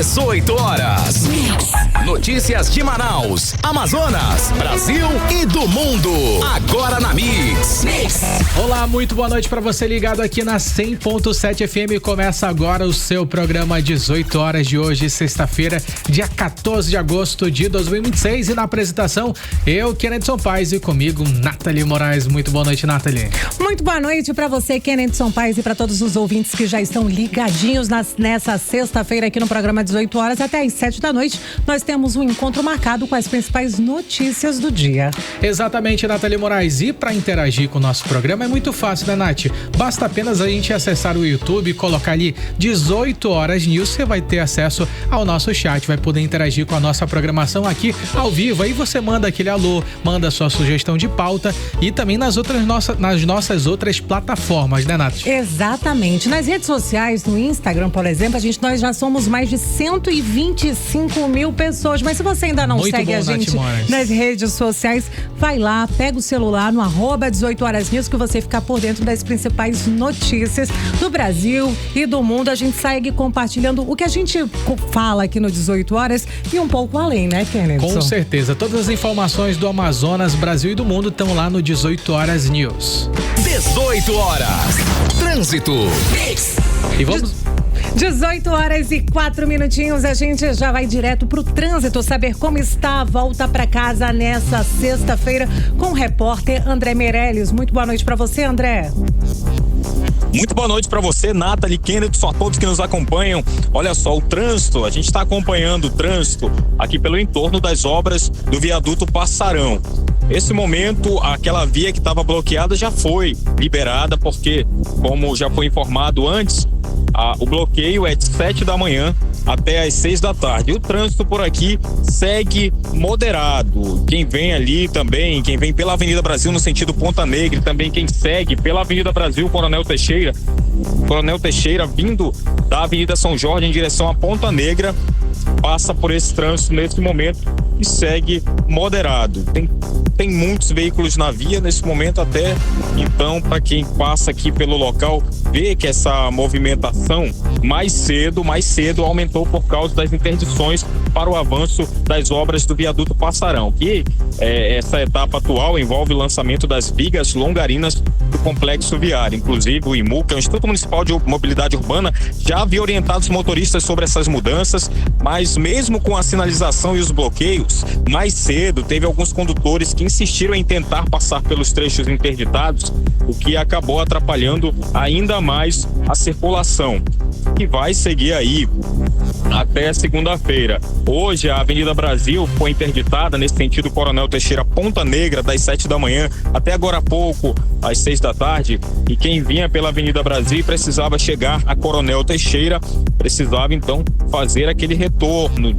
18 horas. Notícias de Manaus, Amazonas, Brasil e do mundo. Agora na Mix. Olá, muito boa noite para você ligado aqui na 100.7 FM. Começa agora o seu programa 18 horas de hoje, sexta-feira, dia 14 de agosto de 2026. E na apresentação, eu, Kenedson Paes, e comigo, Nathalie Moraes. Muito boa noite, Nathalie. Muito boa noite para você, Kenedson Paes, e para todos os ouvintes que já estão ligadinhos nessa sexta-feira aqui no programa 18 horas até às 7 da noite. Nós temos um encontro marcado com as principais notícias do dia. Exatamente, Nathalie Moraes. E para interagir com o nosso programa é muito fácil, né, Nath? Basta apenas a gente acessar o YouTube e colocar ali 18 horas News. Você vai ter acesso ao nosso chat, vai poder interagir com a nossa programação aqui ao vivo. Aí você manda aquele alô, manda a sua sugestão de pauta e também nas nossas outras plataformas, né, Nath? Exatamente. Nas redes sociais, no Instagram, por exemplo, nós já somos mais de 125 mil pessoas. Mas se você ainda não segue a gente nas redes sociais, vai lá, pega o celular no @18 horas News, que você fica por dentro das principais notícias do Brasil e do mundo. A gente segue compartilhando o que a gente fala aqui no 18 horas e um pouco além, né, Kennedy? Com certeza. Todas as informações do Amazonas, Brasil e do mundo estão lá no 18 horas News. 18 horas. Trânsito. E vamos... 18 horas e 4 minutinhos, a gente já vai direto pro trânsito, saber como está a volta para casa nessa sexta-feira com o repórter André Meirelles. Muito boa noite para você, André. Muito boa noite para você, Nathalie, Kennedy, a todos que nos acompanham. Olha só, o trânsito, a gente está acompanhando o trânsito aqui pelo entorno das obras do viaduto Passarão. Esse momento, aquela via que estava bloqueada já foi liberada, porque, como já foi informado antes, o bloqueio é de 7 da manhã até às 6 da tarde. E o trânsito por aqui segue moderado. Quem vem ali também, quem vem pela Avenida Brasil no sentido Ponta Negra, e também quem segue pela Avenida Brasil, Coronel Teixeira vindo da Avenida São Jorge em direção à Ponta Negra, passa por esse trânsito nesse momento e segue moderado. Tem muitos veículos na via nesse momento até, então, para quem passa aqui pelo local, vê que essa movimentação mais cedo aumentou por causa das interdições para o avanço das obras do viaduto Passarão, que essa etapa atual envolve o lançamento das vigas longarinas do complexo viário. Inclusive o IMU, que é o Instituto Municipal de Mobilidade Urbana, já havia orientado os motoristas sobre essas mudanças, mas mesmo com a sinalização e os bloqueios, mais cedo teve alguns condutores que insistiram em tentar passar pelos trechos interditados, o que acabou atrapalhando ainda mais a circulação, que vai seguir aí até segunda-feira. Hoje a Avenida Brasil foi interditada nesse sentido Coronel Teixeira Ponta Negra das 7 da manhã até agora há pouco às 6 da tarde, e quem vinha pela Avenida Brasil e precisava chegar a Coronel Teixeira precisava então fazer aquele retorno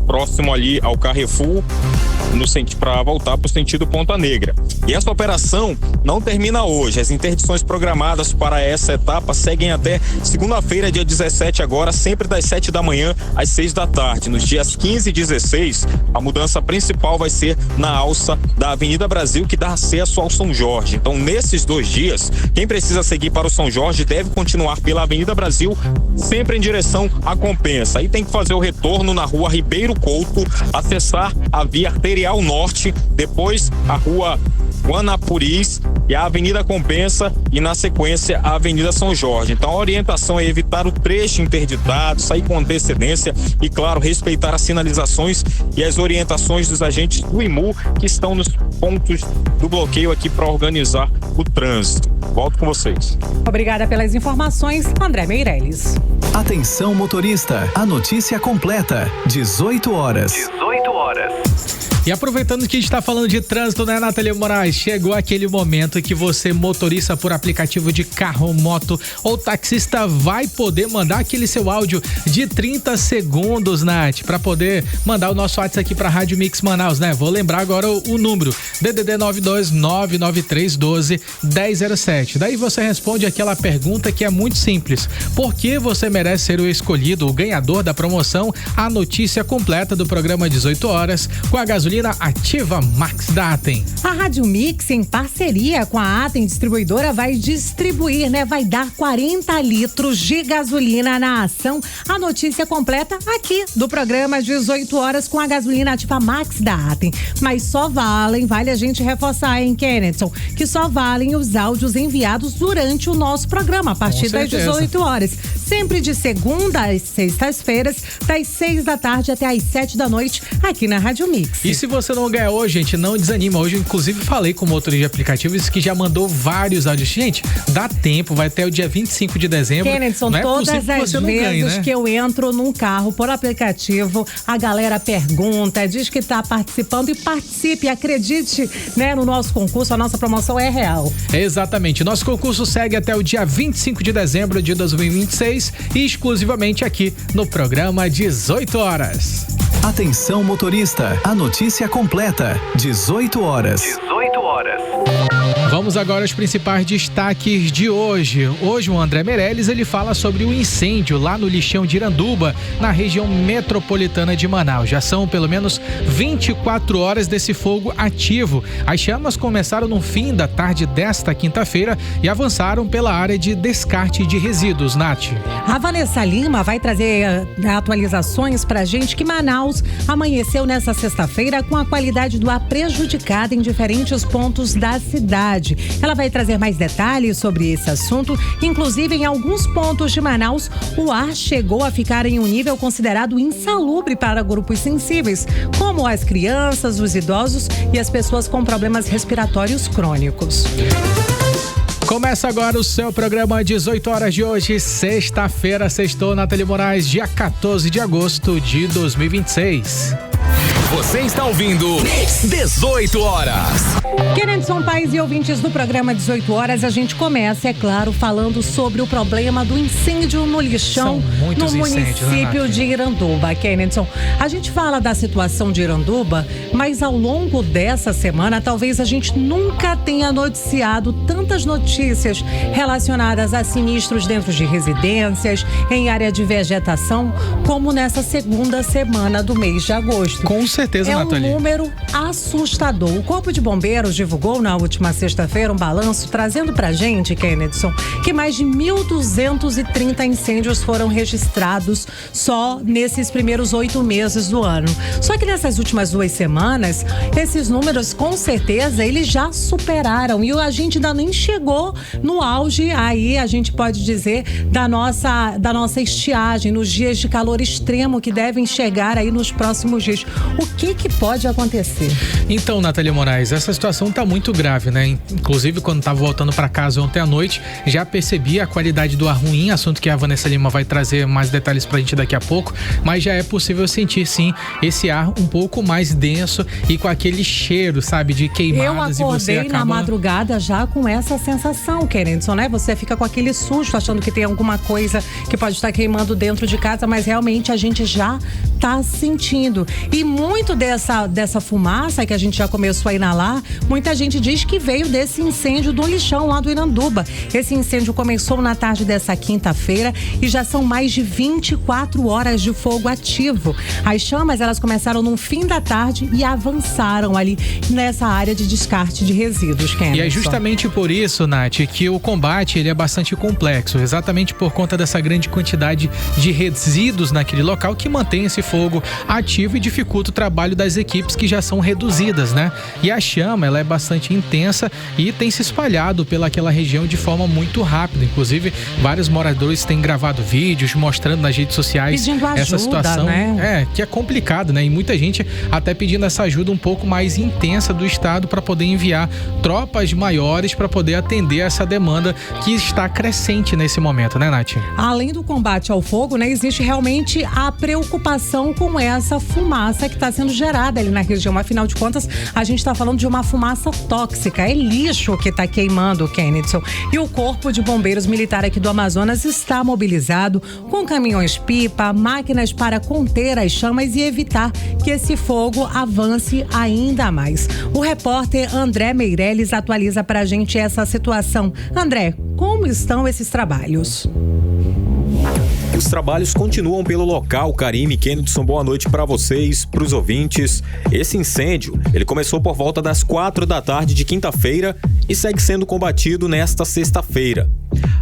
próximo ali ao Carrefour para voltar para o sentido Ponta Negra. E essa operação não termina hoje. As interdições programadas para essa etapa seguem até segunda-feira, dia 17 agora, sempre das 7 da manhã às 6 da tarde. Nos dias 15 e 16, a mudança principal vai ser na alça da Avenida Brasil, que dá acesso ao São Jorge. Então, nesses 2 dias, quem precisa seguir para o São Jorge deve continuar pela Avenida Brasil, sempre em direção à Compensa. Aí tem que fazer o retorno na rua Ribeiro Couto, acessar a via arterial Norte, depois a rua Guanapuris e a Avenida Compensa e na sequência a Avenida São Jorge. Então a orientação é evitar o trecho interditado, sair com antecedência e, claro, respeitar as sinalizações e as orientações dos agentes do IMU que estão nos pontos do bloqueio aqui para organizar o trânsito. Volto com vocês. Obrigada pelas informações, André Meirelles. Atenção motorista, a notícia completa, 18 horas. 18 horas. E aproveitando que a gente tá falando de trânsito, né, Nathalie Moraes? Chegou aquele momento que você, motorista por aplicativo de carro, moto ou taxista, vai poder mandar aquele seu áudio de 30 segundos, Nath, pra poder mandar o nosso WhatsApp aqui pra Rádio Mix Manaus, né? Vou lembrar agora o número, DDD 92993121007. Daí você responde aquela pergunta que é muito simples. Por que você merece ser o escolhido, o ganhador da promoção? A notícia completa do programa 18 18 horas, com a gasolina Ativa Max da Atem. A Rádio Mix, em parceria com a Atem Distribuidora, vai distribuir, vai dar 40 litros de gasolina na ação. A notícia completa aqui do programa 18 horas com a gasolina Ativa Max da Atem. Mas só vale a gente reforçar, hein, Kennedson, que só valem os áudios enviados durante o nosso programa, a partir das 18 horas. Sempre de segunda às sextas-feiras, das 6 da tarde até às 7 da noite, aqui na Rádio Mix. E se você não ganhar hoje, gente, não desanima. Hoje, inclusive, falei com o motorista de aplicativos que já mandou vários áudios. Gente, dá tempo, vai até o dia 25 de dezembro. Kennedson, todas as vezes que eu entro num carro por aplicativo, a galera pergunta, diz que tá participando e participe, acredite, no nosso concurso, a nossa promoção é real. Exatamente. Nosso concurso segue até o dia 25 de dezembro de 2026 e exclusivamente aqui no programa 18 horas. Atenção motorista, a notícia completa, 18 horas. 18 horas. Vamos agora aos principais destaques de hoje. Hoje o André Meirelles, ele fala sobre o incêndio lá no lixão de Iranduba, na região metropolitana de Manaus. Já são pelo menos 24 horas desse fogo ativo. As chamas começaram no fim da tarde desta quinta-feira e avançaram pela área de descarte de resíduos, Nath. A Vanessa Lima vai trazer atualizações pra gente que Manaus amanheceu nessa sexta-feira com a qualidade do ar prejudicada em diferentes pontos da cidade. Ela vai trazer mais detalhes sobre esse assunto. Inclusive, em alguns pontos de Manaus, o ar chegou a ficar em um nível considerado insalubre para grupos sensíveis, como as crianças, os idosos e as pessoas com problemas respiratórios crônicos. Começa agora o seu programa 18 horas de hoje, sexta-feira, sextou, Nathalie Moraes, dia 14 de agosto de 2026. Você está ouvindo 18 horas. Kennedson, pais e ouvintes do programa 18 horas, a gente começa, é claro, falando sobre o problema do incêndio no lixão no município de Iranduba. Kennedson, a gente fala da situação de Iranduba, mas ao longo dessa semana, talvez a gente nunca tenha noticiado tantas notícias relacionadas a sinistros dentro de residências, em área de vegetação, como nessa segunda semana do mês de agosto. Com certeza, Nathalie. É um número assustador. O Corpo de Bombeiros divulgou na última sexta-feira um balanço trazendo pra gente, Kennedson, que mais de 1.230 incêndios foram registrados só nesses primeiros 8 meses do ano. Só que nessas últimas 2 semanas, esses números, com certeza, eles já superaram e a gente ainda nem chegou no auge, aí a gente pode dizer, da nossa estiagem, nos dias de calor extremo que devem chegar aí nos próximos dias. O que pode acontecer? Então, Nathalie Moraes, essa situação tá muito grave, né? Inclusive, quando tava voltando para casa ontem à noite, já percebi a qualidade do ar ruim, assunto que a Vanessa Lima vai trazer mais detalhes pra gente daqui a pouco, mas já é possível sentir, sim, esse ar um pouco mais denso e com aquele cheiro, sabe, de queimadas. Eu acordei na madrugada já com essa sensação, Kennedson, né? Você fica com aquele susto, achando que tem alguma coisa que pode estar queimando dentro de casa, mas realmente a gente já tá sentindo. E muito dessa fumaça que a gente já começou a inalar, muita gente diz que veio desse incêndio do lixão lá do Iranduba. Esse incêndio começou na tarde dessa quinta-feira e já são mais de 24 horas de fogo ativo. As chamas, elas começaram no fim da tarde e avançaram ali nessa área de descarte de resíduos, Kennedson. E é justamente por isso, Nath, que o combate ele é bastante complexo, exatamente por conta dessa grande quantidade de resíduos naquele local que mantém esse fogo ativo e dificulta o trabalho das equipes que já são reduzidas, né? E a chama, ela é bastante intensa e tem se espalhado pelaquela região de forma muito rápida. Inclusive, vários moradores têm gravado vídeos mostrando nas redes sociais pedindo ajuda, essa situação, né? Que é complicado, né? E muita gente até pedindo essa ajuda um pouco mais intensa do estado para poder enviar tropas maiores para poder atender essa demanda que está crescente nesse momento, né, Nath? Além do combate ao fogo, né, existe realmente a preocupação com essa fumaça que está sendo gerada ali na região. Afinal de contas, a gente está falando de uma fumaça tóxica, é lixo que está queimando, Kennedson. E o Corpo de Bombeiros Militar aqui do Amazonas está mobilizado com caminhões-pipa, máquinas para conter as chamas e evitar que esse fogo avance ainda mais. O repórter André Meirelles atualiza pra gente essa situação. André, como estão esses trabalhos? Os trabalhos continuam pelo local. Karime e Kennedson, boa noite para vocês, para os ouvintes. Esse incêndio, ele começou por volta das 4 da tarde de quinta-feira e segue sendo combatido nesta sexta-feira.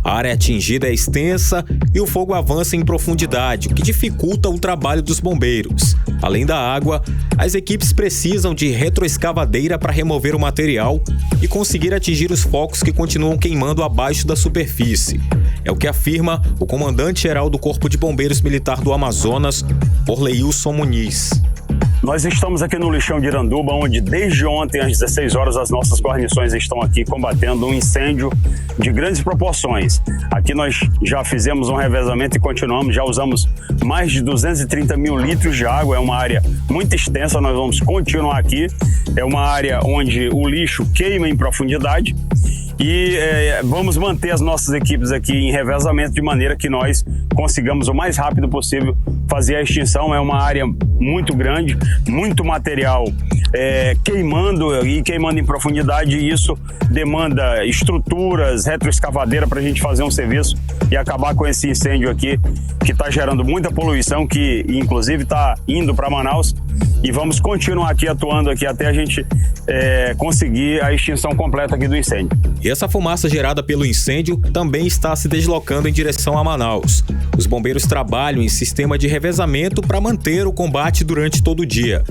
A área atingida é extensa e o fogo avança em profundidade, o que dificulta o trabalho dos bombeiros. Além da água, as equipes precisam de retroescavadeira para remover o material e conseguir atingir os focos que continuam queimando abaixo da superfície. É o que afirma o comandante-geral do Corpo de Bombeiros Militar do Amazonas, Orleilson Muniz. Nós estamos aqui no lixão de Iranduba, onde desde ontem às 16 horas as nossas guarnições estão aqui combatendo um incêndio de grandes proporções. Aqui nós já fizemos um revezamento e continuamos, já usamos mais de 230 mil litros de água, é uma área muito extensa, nós vamos continuar aqui. É uma área onde o lixo queima em profundidade e vamos manter as nossas equipes aqui em revezamento de maneira que nós consigamos o mais rápido possível fazer a extinção. É uma área muito grande, muito material queimando em profundidade, e isso demanda estruturas, retroescavadeira para a gente fazer um serviço e acabar com esse incêndio aqui que está gerando muita poluição, que inclusive está indo para Manaus, e vamos continuar aqui atuando aqui até a gente conseguir a extinção completa aqui do incêndio. E essa fumaça gerada pelo incêndio também está se deslocando em direção a Manaus. Os bombeiros trabalham em sistema de revezamento para manter o combate durante todo o dia.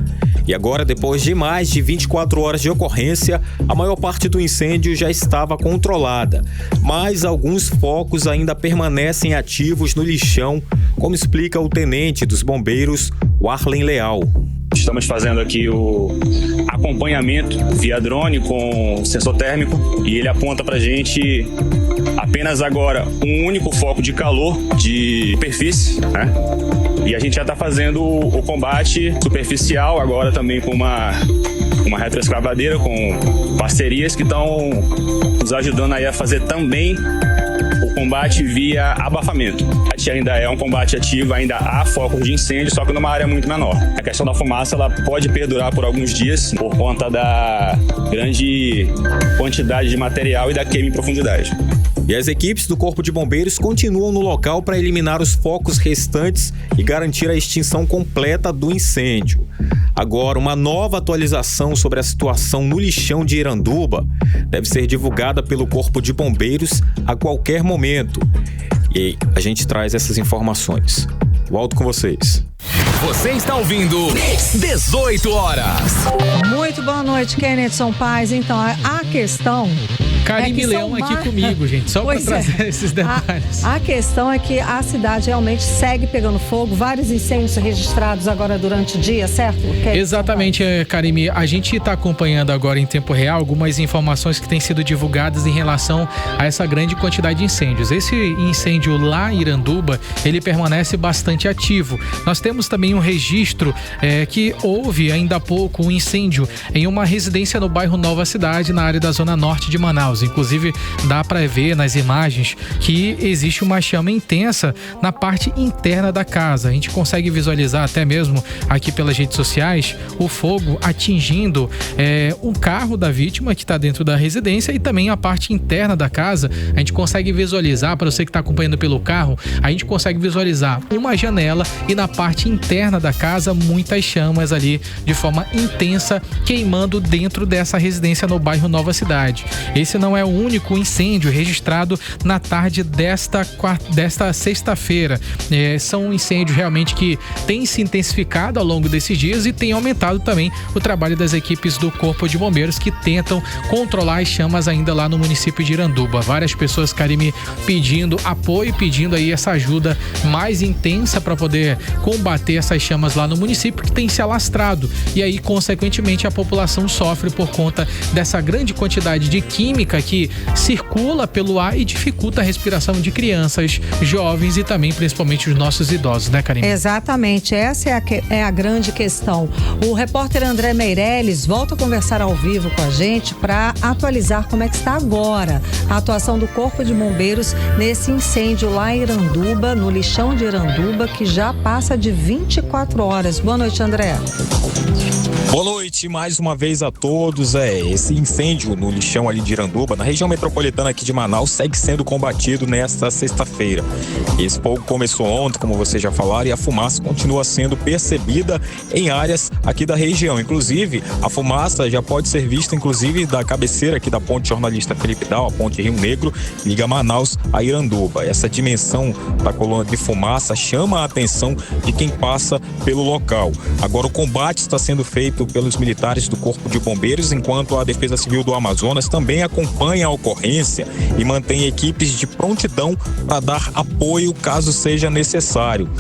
E agora, depois de mais de 24 horas de ocorrência, a maior parte do incêndio já estava controlada. Mas alguns focos ainda permanecem ativos no lixão, como explica o tenente dos bombeiros, Warlen Leal. Estamos fazendo aqui o acompanhamento via drone com sensor térmico, e ele aponta pra gente apenas agora um único foco de calor de superfície, né? E a gente já está fazendo o combate superficial agora também com uma retroescavadeira, com parcerias que estão nos ajudando aí a fazer também o combate via abafamento. Ainda é um combate ativo, ainda há focos de incêndio, só que numa área muito menor. A questão da fumaça, ela pode perdurar por alguns dias por conta da grande quantidade de material e da queima em profundidade. E as equipes do Corpo de Bombeiros continuam no local para eliminar os focos restantes e garantir a extinção completa do incêndio. Agora, uma nova atualização sobre a situação no lixão de Iranduba deve ser divulgada pelo Corpo de Bombeiros a qualquer momento. E a gente traz essas informações. Volto com vocês. Você está ouvindo 18 horas. Muito boa noite, Kennedson Paz. Então, a questão... Karime Leão aqui comigo, gente, só para trazer esses detalhes. A questão é que a cidade realmente segue pegando fogo, vários incêndios registrados agora durante o dia, certo? Exatamente, Karime. A gente está acompanhando agora em tempo real algumas informações que têm sido divulgadas em relação a essa grande quantidade de incêndios. Esse incêndio lá em Iranduba, ele permanece bastante ativo. Nós temos também um registro que houve ainda há pouco um incêndio em uma residência no bairro Nova Cidade, na área da zona norte de Manaus. Inclusive, dá para ver nas imagens que existe uma chama intensa na parte interna da casa. A gente consegue visualizar até mesmo aqui pelas redes sociais o fogo atingindo um carro da vítima que está dentro da residência, e também a parte interna da casa. A gente consegue visualizar, para você que está acompanhando pelo carro, a gente consegue visualizar uma janela e na parte interna da casa muitas chamas ali de forma intensa queimando dentro dessa residência no bairro Nova Cidade. Esse não é o único incêndio registrado na tarde desta sexta-feira. São incêndios realmente que têm se intensificado ao longo desses dias e tem aumentado também o trabalho das equipes do Corpo de Bombeiros, que tentam controlar as chamas ainda lá no município de Iranduba. Várias pessoas, Karime, pedindo apoio, pedindo aí essa ajuda mais intensa para poder combater essas chamas lá no município, que tem se alastrado. E aí, consequentemente, a população sofre por conta dessa grande quantidade de química que circula pelo ar e dificulta a respiração de crianças, jovens e também principalmente os nossos idosos, né, Karime? Exatamente, essa é a grande questão. O repórter André Meirelles volta a conversar ao vivo com a gente para atualizar como é que está agora a atuação do Corpo de Bombeiros nesse incêndio lá em Iranduba, no lixão de Iranduba, que já passa de 24 horas. Boa noite, André. Boa noite mais uma vez a todos. Esse incêndio no lixão ali de Iranduba Iranduba, na região metropolitana aqui de Manaus, segue sendo combatido nesta sexta-feira. Esse fogo começou ontem, como vocês já falaram, e a fumaça continua sendo percebida em áreas aqui da região. Inclusive, a fumaça já pode ser vista, inclusive, da cabeceira aqui da ponte Jornalista Felipe Dal, a ponte Rio Negro, liga Manaus a Iranduba. Essa dimensão da coluna de fumaça chama a atenção de quem passa pelo local. Agora, o combate está sendo feito pelos militares do Corpo de Bombeiros, enquanto a Defesa Civil do Amazonas também acompanha a ocorrência e mantém equipes de prontidão para dar apoio caso seja necessário.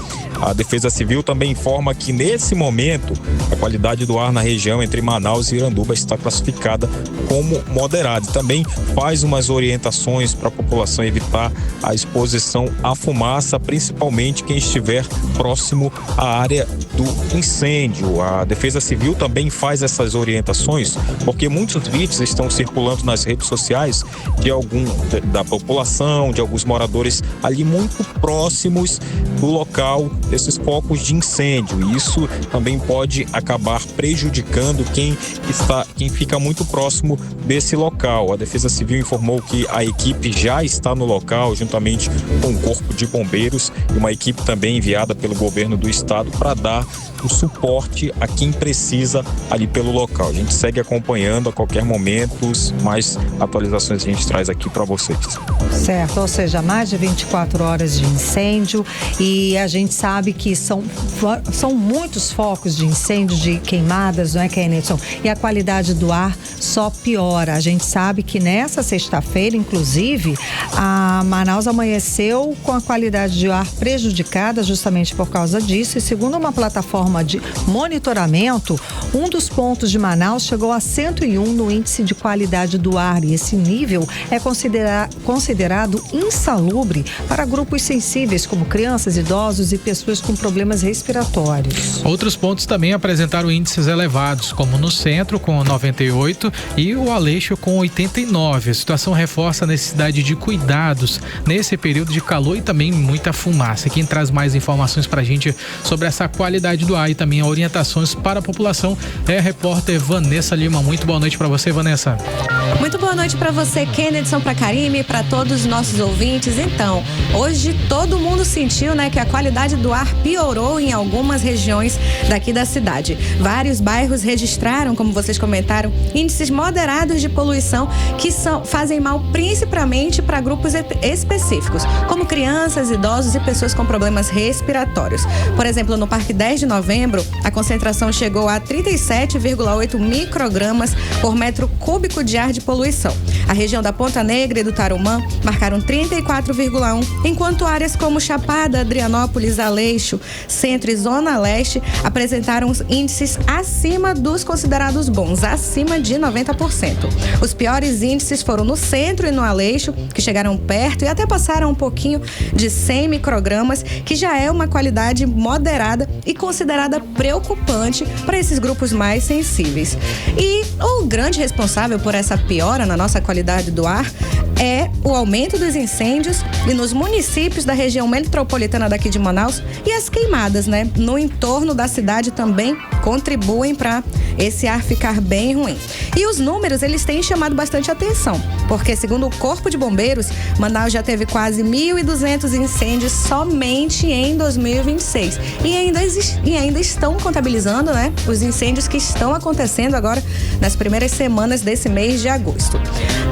A Defesa Civil também informa que, nesse momento, a qualidade do ar na região entre Manaus e Iranduba está classificada como moderada. Também faz umas orientações para a população evitar a exposição à fumaça, principalmente quem estiver próximo à área do incêndio. A Defesa Civil também faz essas orientações porque muitos vídeos estão circulando nas redes sociais da população, de alguns moradores ali muito próximos do local desses focos de incêndio. E isso também pode acabar prejudicando quem fica muito próximo desse local. A Defesa Civil informou que a equipe já está no local, juntamente com o Corpo de Bombeiros e uma equipe também enviada pelo governo do estado para dar o suporte a quem precisa ali pelo local. A gente segue acompanhando a qualquer momento, mais atualizações a gente traz aqui para vocês. Certo, ou seja, mais de 24 horas de incêndio, e a gente sabe que são muitos focos de incêndio, de queimadas, não é, Kennedy? E a qualidade do ar só piora. A gente sabe que nessa sexta-feira, inclusive, a Manaus amanheceu com a qualidade de ar prejudicada justamente por causa disso, e segundo uma plataforma de monitoramento, um dos pontos de Manaus chegou a 101 no índice de qualidade do ar, e esse nível é considerado insalubre para grupos sensíveis como crianças, idosos e pessoas com problemas respiratórios. Outros pontos também apresentaram índices elevados, como no centro com 98 e o Aleixo com 89. A situação reforça a necessidade de cuidados nesse período de calor e também muita fumaça. Quem traz mais informações pra gente sobre essa qualidade do ar e também orientações para a população é a repórter Vanessa Lima. Muito boa noite para você, Vanessa. Muito boa noite para você, Kennedy, para Karime, para todos os nossos ouvintes. Então, hoje todo mundo sentiu, né, que a qualidade do ar piorou em algumas regiões daqui da cidade. Vários bairros registraram, como vocês comentaram, índices moderados de poluição que fazem mal principalmente para grupos específicos, como crianças, idosos e pessoas com problemas respiratórios. Por exemplo, no Parque 10 de Novembro, a concentração chegou a 37,8 microgramas por metro cúbico de ar de poluição. A região da Ponta Negra e do Tarumã marcaram 34,1, enquanto áreas como Chapada, Adrianópolis, Aleixo, Centro e Zona Leste apresentaram índices acima dos considerados bons, acima de 90%. Os piores índices foram no Centro e no Aleixo, que chegaram perto e até passaram um pouquinho de 100 microgramas, que já é uma qualidade moderada e considerada preocupante para esses grupos mais sensíveis. E o grande responsável por essa piora na nossa qualidade do ar é o aumento dos incêndios e nos municípios da região metropolitana daqui de Manaus, e as queimadas, né, no entorno da cidade também contribuem para esse ar ficar bem ruim. E os números, eles têm chamado bastante atenção, porque segundo o Corpo de Bombeiros, Manaus já teve quase 1.200 incêndios somente em 2026 e ainda estão contabilizando, né, os incêndios que estão acontecendo agora nas primeiras semanas desse mês de agosto.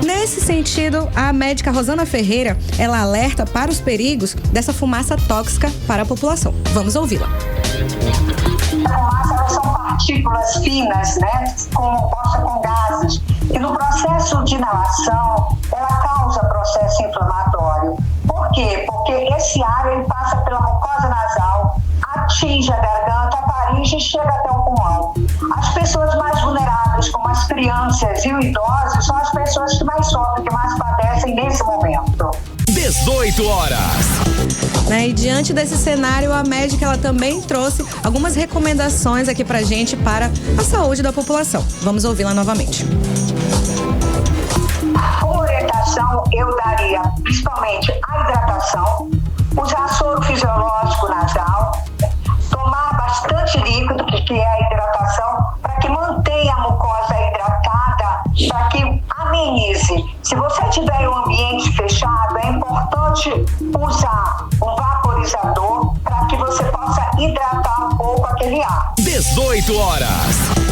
Nesse sentido, a médica Rosana Ferreira, ela alerta para os perigos dessa fumaça tóxica para a população. Vamos ouvi-la. A fumaça são partículas finas, né, compostas com gases, e no processo de inalação, ela causa processo inflamatório. Por quê? Porque esse ar ele passa pela mucosa nasal, atinge a garganta, a faringe e chega até o pulmão. As pessoas mais vulneráveis, como as crianças e os idosos, são as pessoas que mais sofrem, que mais padecem nesse momento. 18 horas. E diante desse cenário, a médica ela também trouxe algumas recomendações aqui pra gente para a saúde da população. Vamos ouvi-la novamente. Como orientação, eu daria principalmente a hidratação, usar soro fisiológico nasal, tomar bastante líquido, que é a hidratação, para que mantenha a mucosa hidratada, para que amenize. Se você você possa hidratar um pouco aquele ar. 18 horas.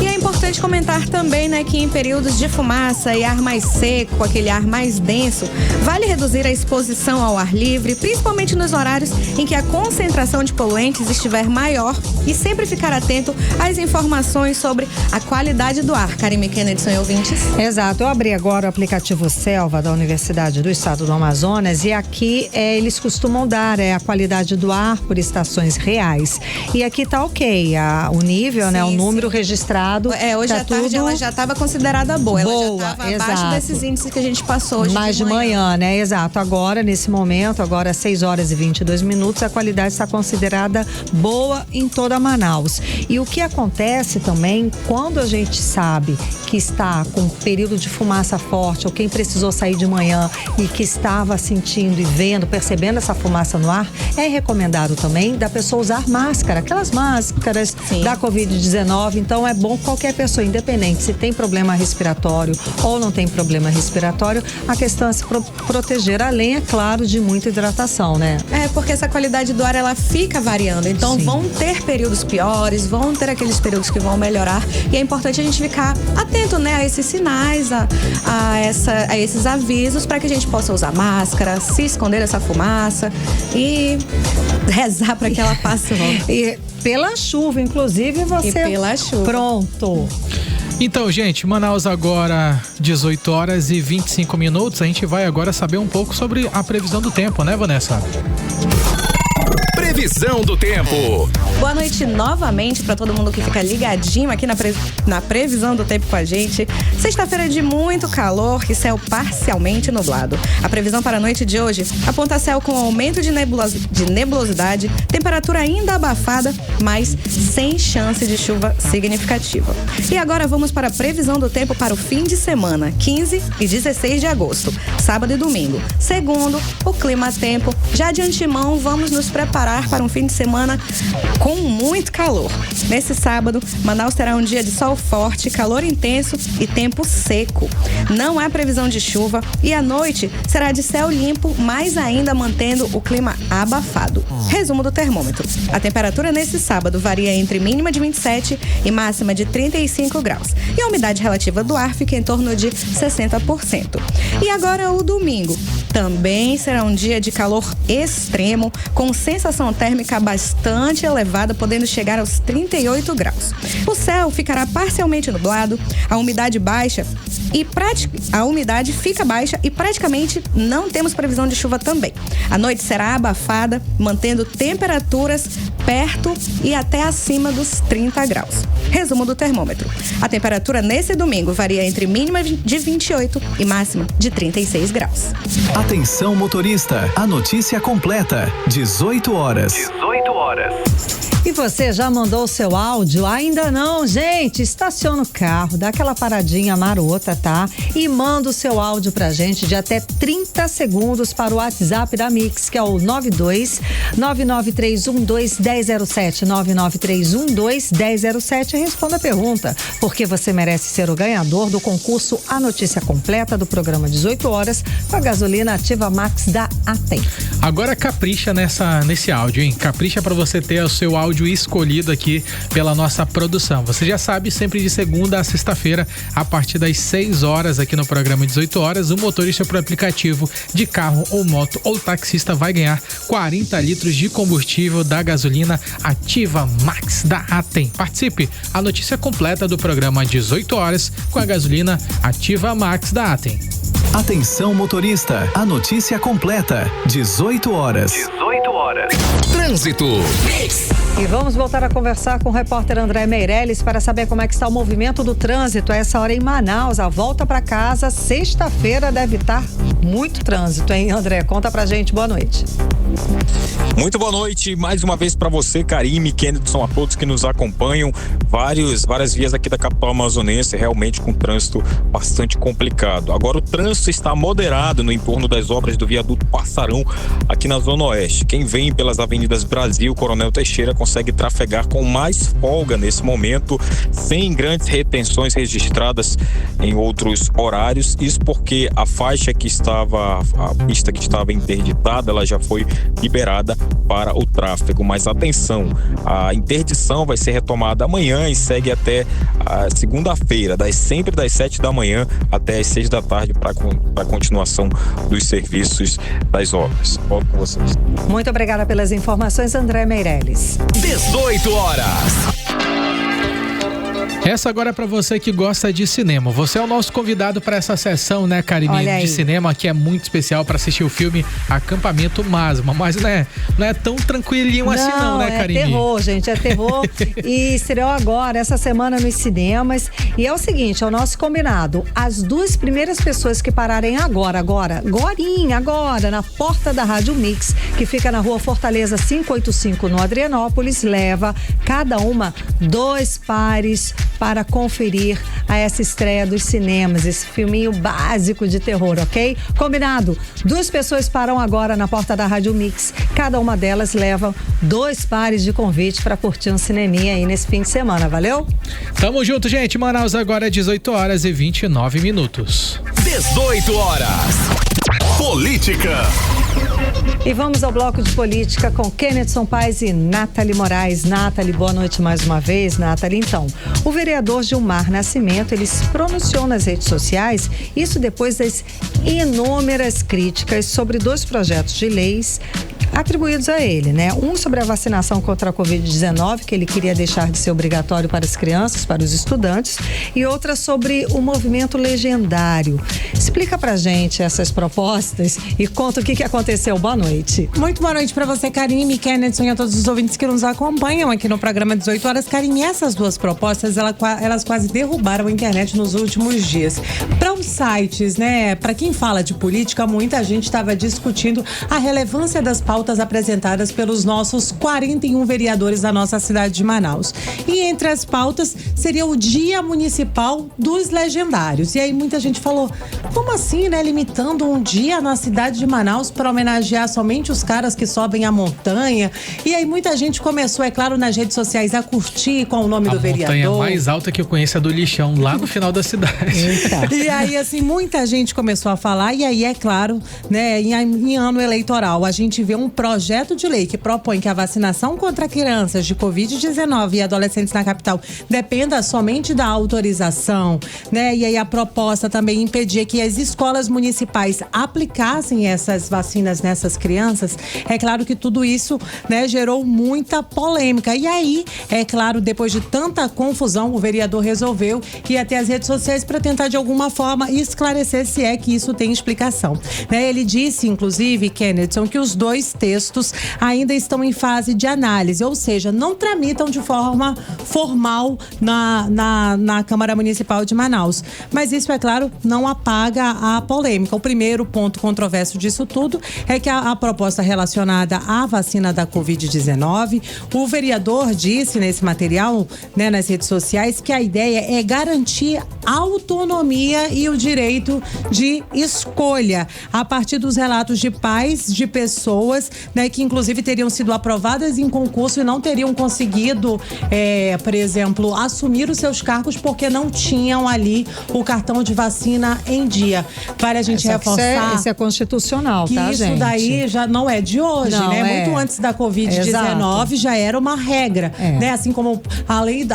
E é importante comentar também, né, que em períodos de fumaça e ar mais seco, aquele ar mais denso, vale reduzir a exposição ao ar livre, principalmente nos horários em que a concentração de poluentes estiver maior, e sempre ficar atento às informações sobre a qualidade do ar. Karime Kennedy, são ouvintes? Exato. Eu abri agora o aplicativo Selva da Universidade do Estado do Amazonas e aqui eles costumam dar a qualidade do ar por estações reais. E aqui tá ok, o nível, sim, né, o número registrado. Hoje tá à tarde ela já estava considerada boa. Ela já estava abaixo exato. desses índices que a gente passou hoje mais de manhã, né? Exato. Agora, nesse momento, agora às 6 horas e 22 minutos, a qualidade está considerada boa em toda Manaus. E o que acontece também, quando a gente sabe que está com um período de fumaça forte, ou quem precisou sair de manhã e que estava sentindo e vendo, percebendo essa fumaça no ar, é recomendado também da pessoa usar máscara, aquelas máscaras, sim, da Covid-19. Então é bom qualquer pessoa, independente se tem problema respiratório ou não tem problema respiratório, a questão é se proteger, além, é claro, de muita hidratação, né? Porque essa qualidade do ar, ela fica variando. Então, sim, vão ter períodos piores, vão ter aqueles períodos que vão melhorar. E é importante a gente ficar atento, né, a esses sinais, a esses avisos, para que a gente possa usar máscara, se esconder dessa fumaça e rezar para que ela passe logo. E pela chuva, inclusive, você... E pela chuva. Pronto. Então, gente, Manaus agora 18 horas e 25 minutos. A gente vai agora saber um pouco sobre a previsão do tempo, né, Vanessa? Previsão do tempo. Boa noite novamente para todo mundo que fica ligadinho aqui na previsão do tempo com a gente. Sexta-feira de muito calor e céu parcialmente nublado. A previsão para a noite de hoje aponta céu com aumento de nebulosidade, temperatura ainda abafada, mas sem chance de chuva significativa. E agora vamos para a previsão do tempo para o fim de semana, 15 e 16 de agosto, sábado e domingo. Segundo o clima-tempo, já de antemão vamos nos preparar para um fim de semana com muito calor. Nesse sábado, Manaus terá um dia de sol forte, calor intenso e tempo seco. Não há previsão de chuva e a noite será de céu limpo, mas ainda mantendo o clima abafado. Resumo do termômetro. A temperatura nesse sábado varia entre mínima de 27 e máxima de 35 graus. E a umidade relativa do ar fica em torno de 60%. E agora o domingo. Também será um dia de calor extremo, com sensação térmica bastante elevada, podendo chegar aos 38 graus. O céu ficará parcialmente nublado, a umidade fica baixa e praticamente não temos previsão de chuva também. A noite será abafada, mantendo temperaturas perto e até acima dos 30 graus. Resumo do termômetro. A temperatura nesse domingo varia entre mínima de 28 e máxima de 36 graus. Atenção, motorista, a notícia completa, 18 horas. 18 horas. E você já mandou o seu áudio? Ainda não, gente? Estaciona o carro, dá aquela paradinha marota, tá? E manda o seu áudio pra gente de até 30 segundos para o WhatsApp da Mix, que é o 92-99312-1007, 99312-1007. Responda a pergunta, porque você merece ser o ganhador do concurso A Notícia Completa do programa 18 horas com a gasolina Ativa Max da Atem. Agora capricha nesse áudio, hein? Capricha para você ter o seu áudio escolhido aqui pela nossa produção. Você já sabe, sempre de segunda a sexta-feira, a partir das 6 horas aqui no programa 18 horas, o motorista por aplicativo de carro ou moto ou taxista vai ganhar 40 litros de combustível da gasolina Ativa Max da Atem. Participe! A notícia completa do programa 18 horas com a gasolina Ativa Max da Atem. Atenção, motorista, a notícia completa, 18 horas. 18 horas. Trânsito. E vamos voltar a conversar com o repórter André Meirelles para saber como é que está o movimento do trânsito a essa hora em Manaus. A volta para casa, sexta-feira, deve estar muito trânsito, hein, André? Conta pra gente, boa noite. Muito boa noite, mais uma vez para você, Karime, Kennedy, a todos que nos acompanham. Várias vias aqui da capital amazonense, realmente com trânsito bastante complicado. Agora o trânsito está moderado no entorno das obras do viaduto Passarão, aqui na Zona Oeste. Quem vem pelas avenidas Obras Brasil Coronel Teixeira consegue trafegar com mais folga nesse momento, sem grandes retenções registradas em outros horários. Isso porque a pista que estava interditada, ela já foi liberada para o tráfego. Mas atenção, a interdição vai ser retomada amanhã e segue até a segunda-feira, sempre das 7 da manhã até as 6 da tarde para a continuação dos serviços das obras. Volto com vocês. Muito obrigada pelas informações, André Meirelles. 18 horas. Essa agora é para você que gosta de cinema. Você é o nosso convidado para essa sessão, né, Karine, de cinema, que é muito especial para assistir o filme Acampamento Masma. Mas não é tão tranquilinho assim não, né, Karine? É terror, gente, é terror. E estreou agora, essa semana, nos cinemas. E é o seguinte, é o nosso combinado. As 2 primeiras pessoas que pararem agora, na porta da Rádio Mix, que fica na Rua Fortaleza 585, no Adrianópolis, leva cada uma 2 pares para conferir a essa estreia dos cinemas, esse filminho básico de terror, ok? Combinado? 2 pessoas param agora na porta da Rádio Mix, cada uma delas leva 2 pares de convite para curtir um cineminha aí nesse fim de semana, valeu? Tamo junto, gente. Manaus agora é 18 horas e 29 minutos. 18 horas. Política. E vamos ao bloco de política com Kennedson Paes e Nathalie Moraes. Nathalie, boa noite mais uma vez. Nathalie, então, o vereador Gilmar Nascimento, ele se pronunciou nas redes sociais, isso depois das inúmeras críticas sobre 2 projetos de leis atribuídos a ele, né? Um sobre a vacinação contra a Covid-19, que ele queria deixar de ser obrigatório para as crianças, para os estudantes, e outra sobre o movimento legendário. Explica pra gente essas propostas e conta o que aconteceu. Boa noite. Muito boa noite pra você, Karine, Kennedson, e a todos os ouvintes que nos acompanham aqui no programa 18 horas. Karine, essas 2 propostas, elas quase derrubaram a internet nos últimos dias. Para os sites, né? Para quem fala de política, muita gente estava discutindo a relevância das pautas apresentadas pelos nossos 41 vereadores da nossa cidade de Manaus. E entre as pautas seria o Dia Municipal dos Legendários. E aí muita gente falou, como assim, né? Limitando um dia na cidade de Manaus para homenagear somente os caras que sobem a montanha. E aí muita gente começou, é claro, nas redes sociais a curtir com o nome do vereador. A montanha mais alta que eu conheço é do Lixão, lá no final da cidade. Eita. E aí, assim, muita gente começou a falar, e aí, é claro, né, em ano eleitoral, a gente vê um projeto de lei que propõe que a vacinação contra crianças de Covid-19 e adolescentes na capital dependa somente da autorização, né? E aí a proposta também impedia que as escolas municipais aplicassem essas vacinas nessas crianças. É claro que tudo isso, né, gerou muita polêmica. E aí, é claro, depois de tanta confusão, o vereador resolveu ir até as redes sociais para tentar de alguma forma esclarecer se é que isso tem explicação, né? Ele disse, inclusive, Kennedson, que os 2 textos ainda estão em fase de análise, ou seja, não tramitam de forma formal na Câmara Municipal de Manaus. Mas isso, é claro, não apaga a polêmica. O primeiro ponto controverso disso tudo é que a proposta relacionada à vacina da Covid-19, o vereador disse nesse material, né, nas redes sociais, que a ideia é garantir autonomia e o direito de escolha a partir dos relatos de pais de pessoas, né, que inclusive teriam sido aprovadas em concurso e não teriam conseguido, por exemplo, assumir os seus cargos porque não tinham ali o cartão de vacina em dia. Para a gente reforçar. Isso é constitucional, que tá, isso gente? Daí já não é de hoje, não, né? Muito antes da Covid-19 já era uma regra, né? Assim como além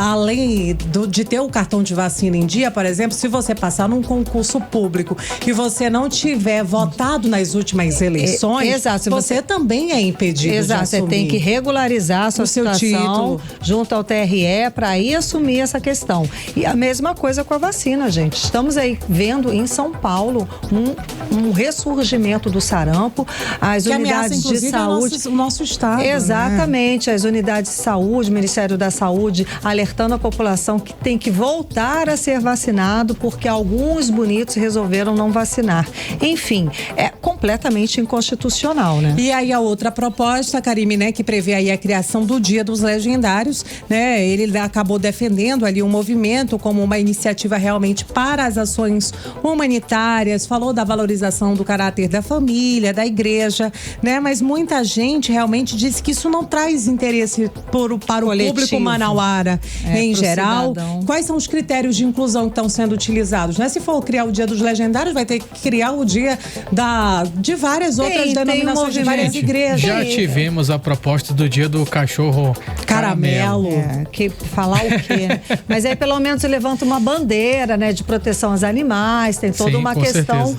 de ter o cartão de vacina em dia, por exemplo, se você passar num concurso público e você não tiver votado nas últimas eleições, você também é impedido de assumir. Você tem que regularizar a sua situação junto ao TRE para aí assumir essa questão. E a mesma coisa com a vacina, gente. Estamos aí vendo em São Paulo um ressurgimento do sarampo, as que unidades ameaça, de saúde, o nosso estado. Exatamente, né? As unidades de saúde, o Ministério da Saúde alertando a população que tem que voltar a ser vacinado porque alguns bonitos resolveram não vacinar. Enfim, é completamente inconstitucional, né? E aí a outra proposta, Karime, né, que prevê aí a criação do Dia dos Legendários, né? Ele acabou defendendo ali um movimento como uma iniciativa realmente para as ações humanitárias, falou da valorização do caráter da família, da igreja, né? Mas muita gente realmente disse que isso não traz interesse para o público manauara em geral. Cidadão. Quais são os critérios de inclusão que estão sendo utilizados, né? Se for criar o Dia dos Legendários, vai ter que criar o dia de várias outras denominações, de várias igrejas. Já tivemos a proposta do Dia do Cachorro Caramelo. Que falar o quê? Mas aí pelo menos levanta uma bandeira, né, de proteção aos animais, tem toda uma questão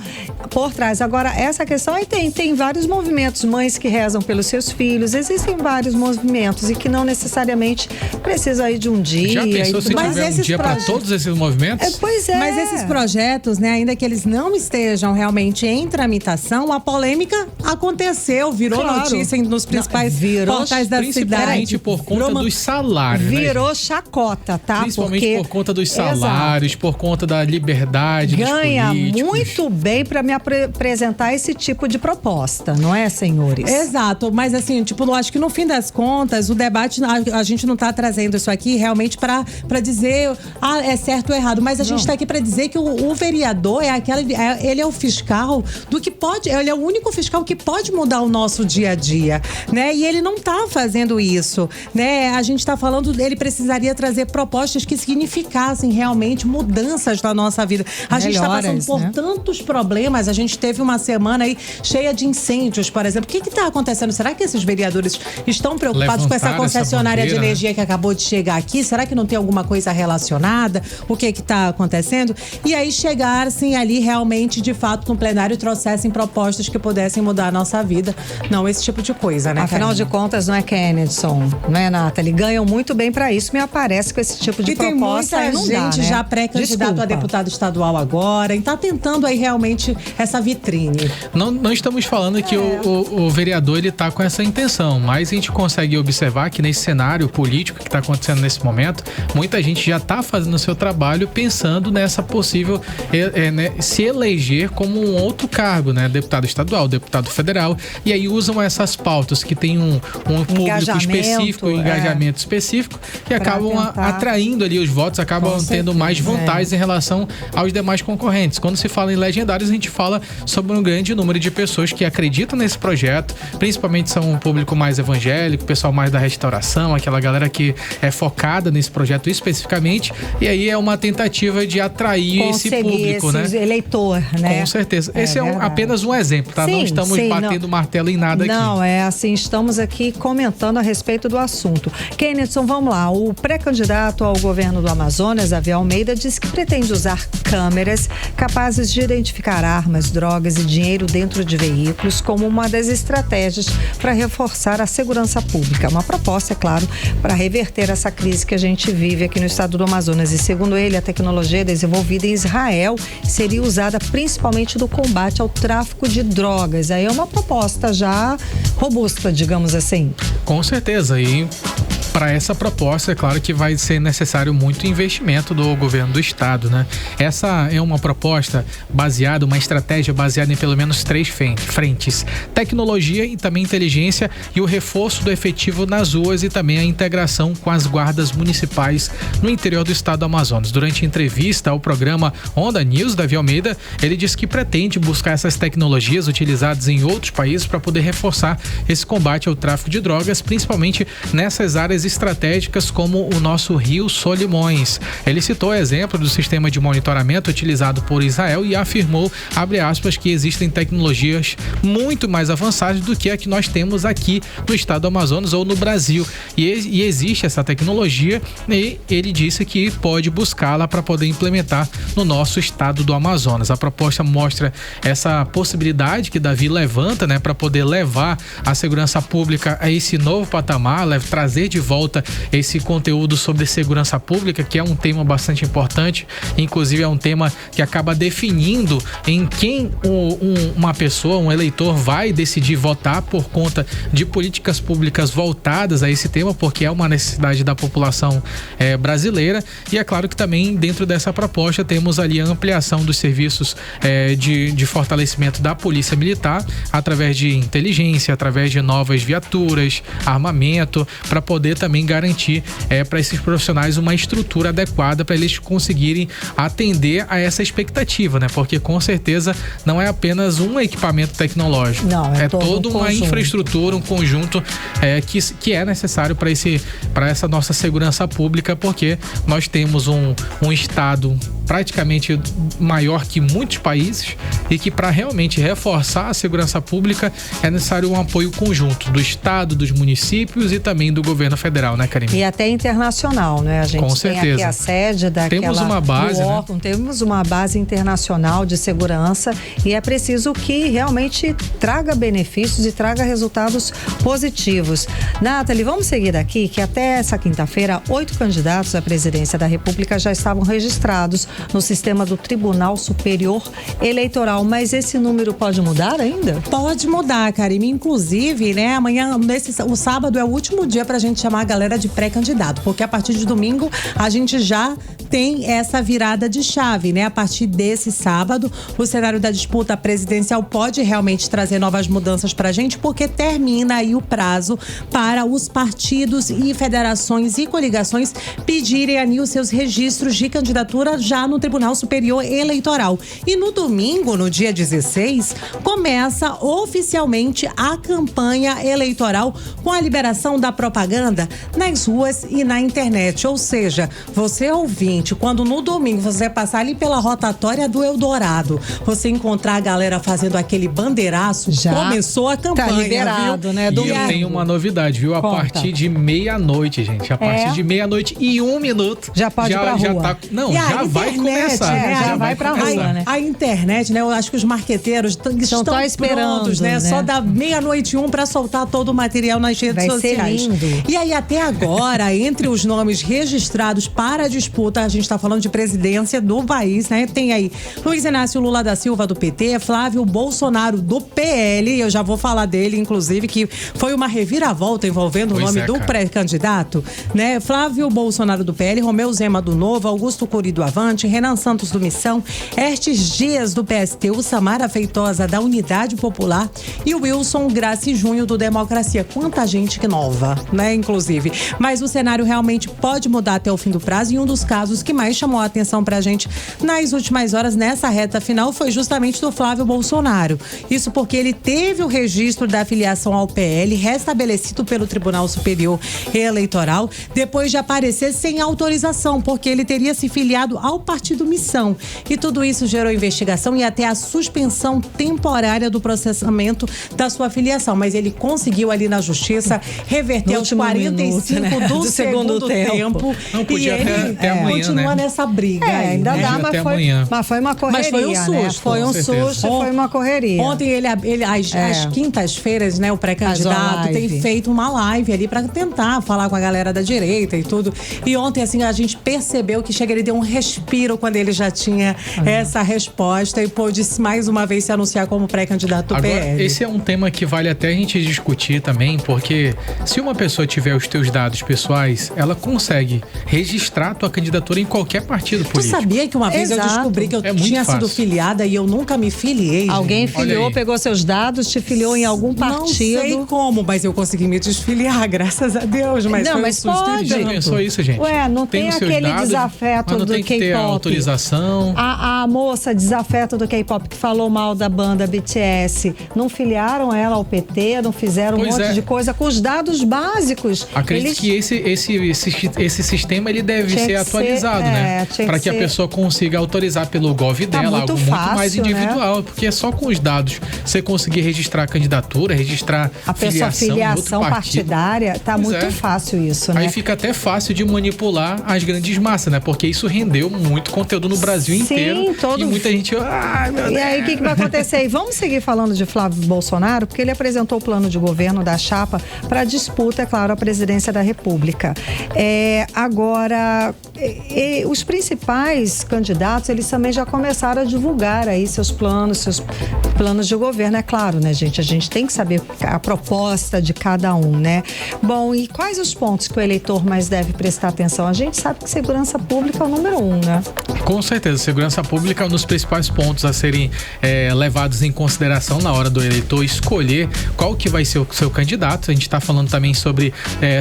por trás. Agora, essa questão aí tem vários movimentos, mães que rezam pelos seus filhos, existem vários movimentos e que não necessariamente precisa aí de um dia. Já pensou se tiver um dia para todos esses movimentos? Pois é. Mas esses projetos, né, ainda que eles não estejam realmente em tramitação, a polêmica aconteceu, virou notícia nos principais portais da cidade. Principalmente por conta dos salários. Virou chacota, tá? Principalmente por conta dos salários, por conta da liberdade ganha dos políticos. Muito bem para me apresentar esse tipo de proposta, não é, senhores? Exato, mas assim, eu acho que no fim das contas, o debate, a gente não tá trazendo isso aqui realmente para dizer é certo ou errado, mas a gente tá aqui para dizer que o vereador ele é o fiscal do que pode, ele é o único fiscal que pode mudar o nosso dia a dia, né? E ele não tá fazendo isso, né? A gente tá falando, ele precisaria trazer propostas que significassem realmente mudanças na nossa vida. A gente tá passando por tantos problemas, a gente teve uma semana aí cheia de incêndios, por exemplo. O que tá acontecendo? Será que esses vereadores estão preocupados com essa concessionária de energia que acabou de chegar aqui? Será que não tem alguma coisa relacionada? O que tá acontecendo? E aí chegassem ali realmente, de fato, no plenário, trouxessem propostas que pudessem mudar a nossa vida. Não esse tipo de coisa, né? Afinal de contas, não é Kennedson, não é, Nathalie? Ganham muito bem pra isso, me aparece com esse tipo de proposta. E tem muita gente já pré-candidato a deputado estadual agora, e tá tentando aí realmente essa vitrine. Não estamos falando que o vereador ele tá com essa intenção, mas a gente consegue observar que nesse cenário político que tá acontecendo nesse momento, muita gente já tá fazendo o seu trabalho pensando nessa possível se eleger como um outro cargo, né? Deputado estadual, deputado federal, e aí usam essas pautas que tem um público específico, um engajamento específico, e acabam atraindo ali os votos, acabam tendo mais vantagens em relação aos demais concorrentes. Quando se fala em legendários, a gente fala sobre um grande número de pessoas que acreditam nesse projeto, principalmente são um público mais evangélico, pessoal mais da restauração, aquela galera que é focada nesse projeto especificamente, e aí é uma tentativa de atrair esse público, né? Eleitor, né? Com certeza. Esse é apenas um exemplo, tá? Não estamos batendo martelo em nada aqui. Não, estamos aqui comentando a respeito do assunto. Kennedson, vamos lá. O pré-candidato ao governo do Amazonas, Davi Almeida, disse que pretende usar câmeras capazes de identificar armas, drogas e dinheiro dentro de veículos como uma das estratégias para reforçar a segurança pública. Uma proposta, é claro, para reverter essa crise que a gente vive aqui no estado do Amazonas. E segundo ele, a tecnologia desenvolvida em Israel seria usada principalmente no combate ao tráfico de drogas. Aí é uma proposta já robusta, digamos assim. Com certeza. E para essa proposta, é claro que vai ser necessário muito investimento do governo do estado, né? Essa é uma proposta baseada, uma estratégia baseada em pelo menos 3 frentes: tecnologia e também inteligência, e o reforço do efetivo nas ruas e também a integração com as guardas municipais no interior do estado do Amazonas. Durante entrevista ao programa Onda News, Davi Almeida, ele disse que pretende buscar essas tecnologias utilizadas em outros países para poder reforçar esse combate ao tráfico de drogas, principalmente nessas áreas estratégicas como o nosso Rio Solimões. Ele citou o exemplo do sistema de monitoramento utilizado por Israel e afirmou, abre aspas, que existem tecnologias muito mais avançadas do que a que nós temos aqui no estado do Amazonas ou no Brasil. E existe essa tecnologia, e ele disse que pode buscá-la para poder implementar no nosso estado do Amazonas. A proposta mostra essa possibilidade que Davi levanta, né, para poder levar a segurança pública a esse novo patamar, trazer de volta esse conteúdo sobre segurança pública, que é um tema bastante importante, inclusive é um tema que acaba definindo em quem uma pessoa, um eleitor vai decidir votar por conta de políticas públicas voltadas a esse tema, porque é uma necessidade da população brasileira. E é claro que também dentro dessa proposta temos ali a ampliação dos serviços de fortalecimento da Polícia Militar através de inteligência, através de novas viaturas, armamento, para poder também garantir para esses profissionais uma estrutura adequada para eles conseguirem atender a essa expectativa, né? Porque com certeza não é apenas um equipamento tecnológico, é toda uma infraestrutura, um conjunto que é necessário para essa nossa segurança pública, porque nós temos um estado praticamente maior que muitos países e que para realmente reforçar a segurança pública é necessário um apoio conjunto do estado, dos municípios e também do governo federal, né, Karine? E até internacional, né? A gente com tem certeza. Aqui a sede daquela temos uma base, do órgão, né? Temos uma base internacional de segurança e é preciso que realmente traga benefícios e traga resultados positivos. Nathalie, vamos seguir daqui que até essa quinta-feira 8 candidatos à presidência da República já estavam registrados no sistema do Tribunal Superior Eleitoral, mas esse número pode mudar ainda? Pode mudar, Karime. Inclusive, né, amanhã, o sábado é o último dia pra gente chamar a galera de pré-candidato, porque a partir de domingo a gente já tem essa virada de chave, né? A partir desse sábado, o cenário da disputa presidencial pode realmente trazer novas mudanças pra gente, porque termina aí o prazo para os partidos e federações e coligações pedirem ali os seus registros de candidatura já no Tribunal Superior Eleitoral. E no domingo, no dia 16, começa oficialmente a campanha eleitoral com a liberação da propaganda nas ruas e na internet. Ou seja, você ouvinte, quando no domingo você passar ali pela rotatória do Eldorado, você encontrar a galera fazendo aquele bandeiraço, já começou a campanha, tá liberado, viu? Né? E eu tenho uma novidade, viu? A partir de meia-noite, gente. A partir de meia-noite e 1 minuto. Já pode ir pra rua. Já vai começar. Já vai pra rua, né? A internet, né? Eu acho que os marqueteiros estão esperando, prontos, né? Só da meia-noite e 1 pra soltar todo o material nas redes sociais. Ser lindo. E aí, até agora, entre os nomes registrados para a disputa, a gente tá falando de presidência do país, né? Tem aí Luiz Inácio Lula da Silva, do PT, Flávio Bolsonaro, do PL, eu já vou falar dele, inclusive, que foi uma reviravolta envolvendo o nome do pré-candidato, né? Flávio Bolsonaro, do PL, Romeu Zema, do Novo, Augusto Curi, do Avante, Renan Santos, do Missão, Estes Dias, do PSTU, Samara Feitosa, da Unidade Popular e o Wilson Graci Júnior, do Democracia. Quanta gente que nova, né? Inclusive. Mas o cenário realmente pode mudar até o fim do prazo, e um dos casos que mais chamou a atenção pra gente nas últimas horas, nessa reta final, foi justamente do Flávio Bolsonaro. Isso porque ele teve o registro da filiação ao PL restabelecido pelo Tribunal Superior Eleitoral, depois de aparecer sem autorização, porque ele teria se filiado ao Partido Missão. E tudo isso gerou investigação e até a suspensão temporária do processamento da sua filiação. Mas ele conseguiu ali na justiça reverter aos 45 minuto, né? do segundo tempo. Não podia até amanhã, continua nessa briga. Ainda né? dá, mas foi uma correria. Mas foi um susto. Né? Foi um susto, foi uma correria. Ontem às quintas-feiras, né, o pré-candidato tem feito uma live ali pra tentar falar com a galera da direita e tudo. E ontem, assim, a gente percebeu que ele deu um respiro quando ele já tinha essa resposta e pôde mais uma vez se anunciar como pré-candidato do PL. Agora, esse é um tema que vale até a gente discutir também, porque se uma pessoa tiver os teus dados pessoais, ela consegue registrar a tua candidatura em qualquer partido político. Tu sabia que uma vez eu descobri que eu tinha sido filiada e eu nunca me filiei? Alguém filiou, pegou seus dados, te filiou em algum partido? Não sei como, mas eu consegui me desfiliar, graças a Deus. Mas não, mas pode. Já pensou isso, gente? Ué, não tem aquele desafeto do K-pop. Autorização. A moça desafeto do K-pop que falou mal da banda BTS, não filiaram ela ao PT, não fizeram um monte de coisa com os dados básicos. Acredito que esse sistema ele deve ser atualizado. autorizado, né? Para que a pessoa consiga autorizar pelo Gov dela, algo muito mais individual, porque é só com os dados você conseguir registrar a candidatura, registrar a filiação partidária, tá muito fácil isso, né? Aí fica até fácil de manipular as grandes massas, né? Porque isso rendeu muito conteúdo no Brasil inteiro. E muita gente... E aí, o que vai acontecer? E vamos seguir falando de Flávio Bolsonaro, porque ele apresentou o plano de governo da chapa para disputa, é claro, a presidência da República. Agora, os principais candidatos, eles também já começaram a divulgar aí seus planos de governo, é claro, né, gente? A gente tem que saber a proposta de cada um, né? Bom, e quais os pontos que o eleitor mais deve prestar atenção? A gente sabe que segurança pública é o número 1, né? Com certeza, segurança pública é um dos principais pontos a serem levados em consideração na hora do eleitor escolher qual que vai ser o seu candidato. A gente está falando também sobre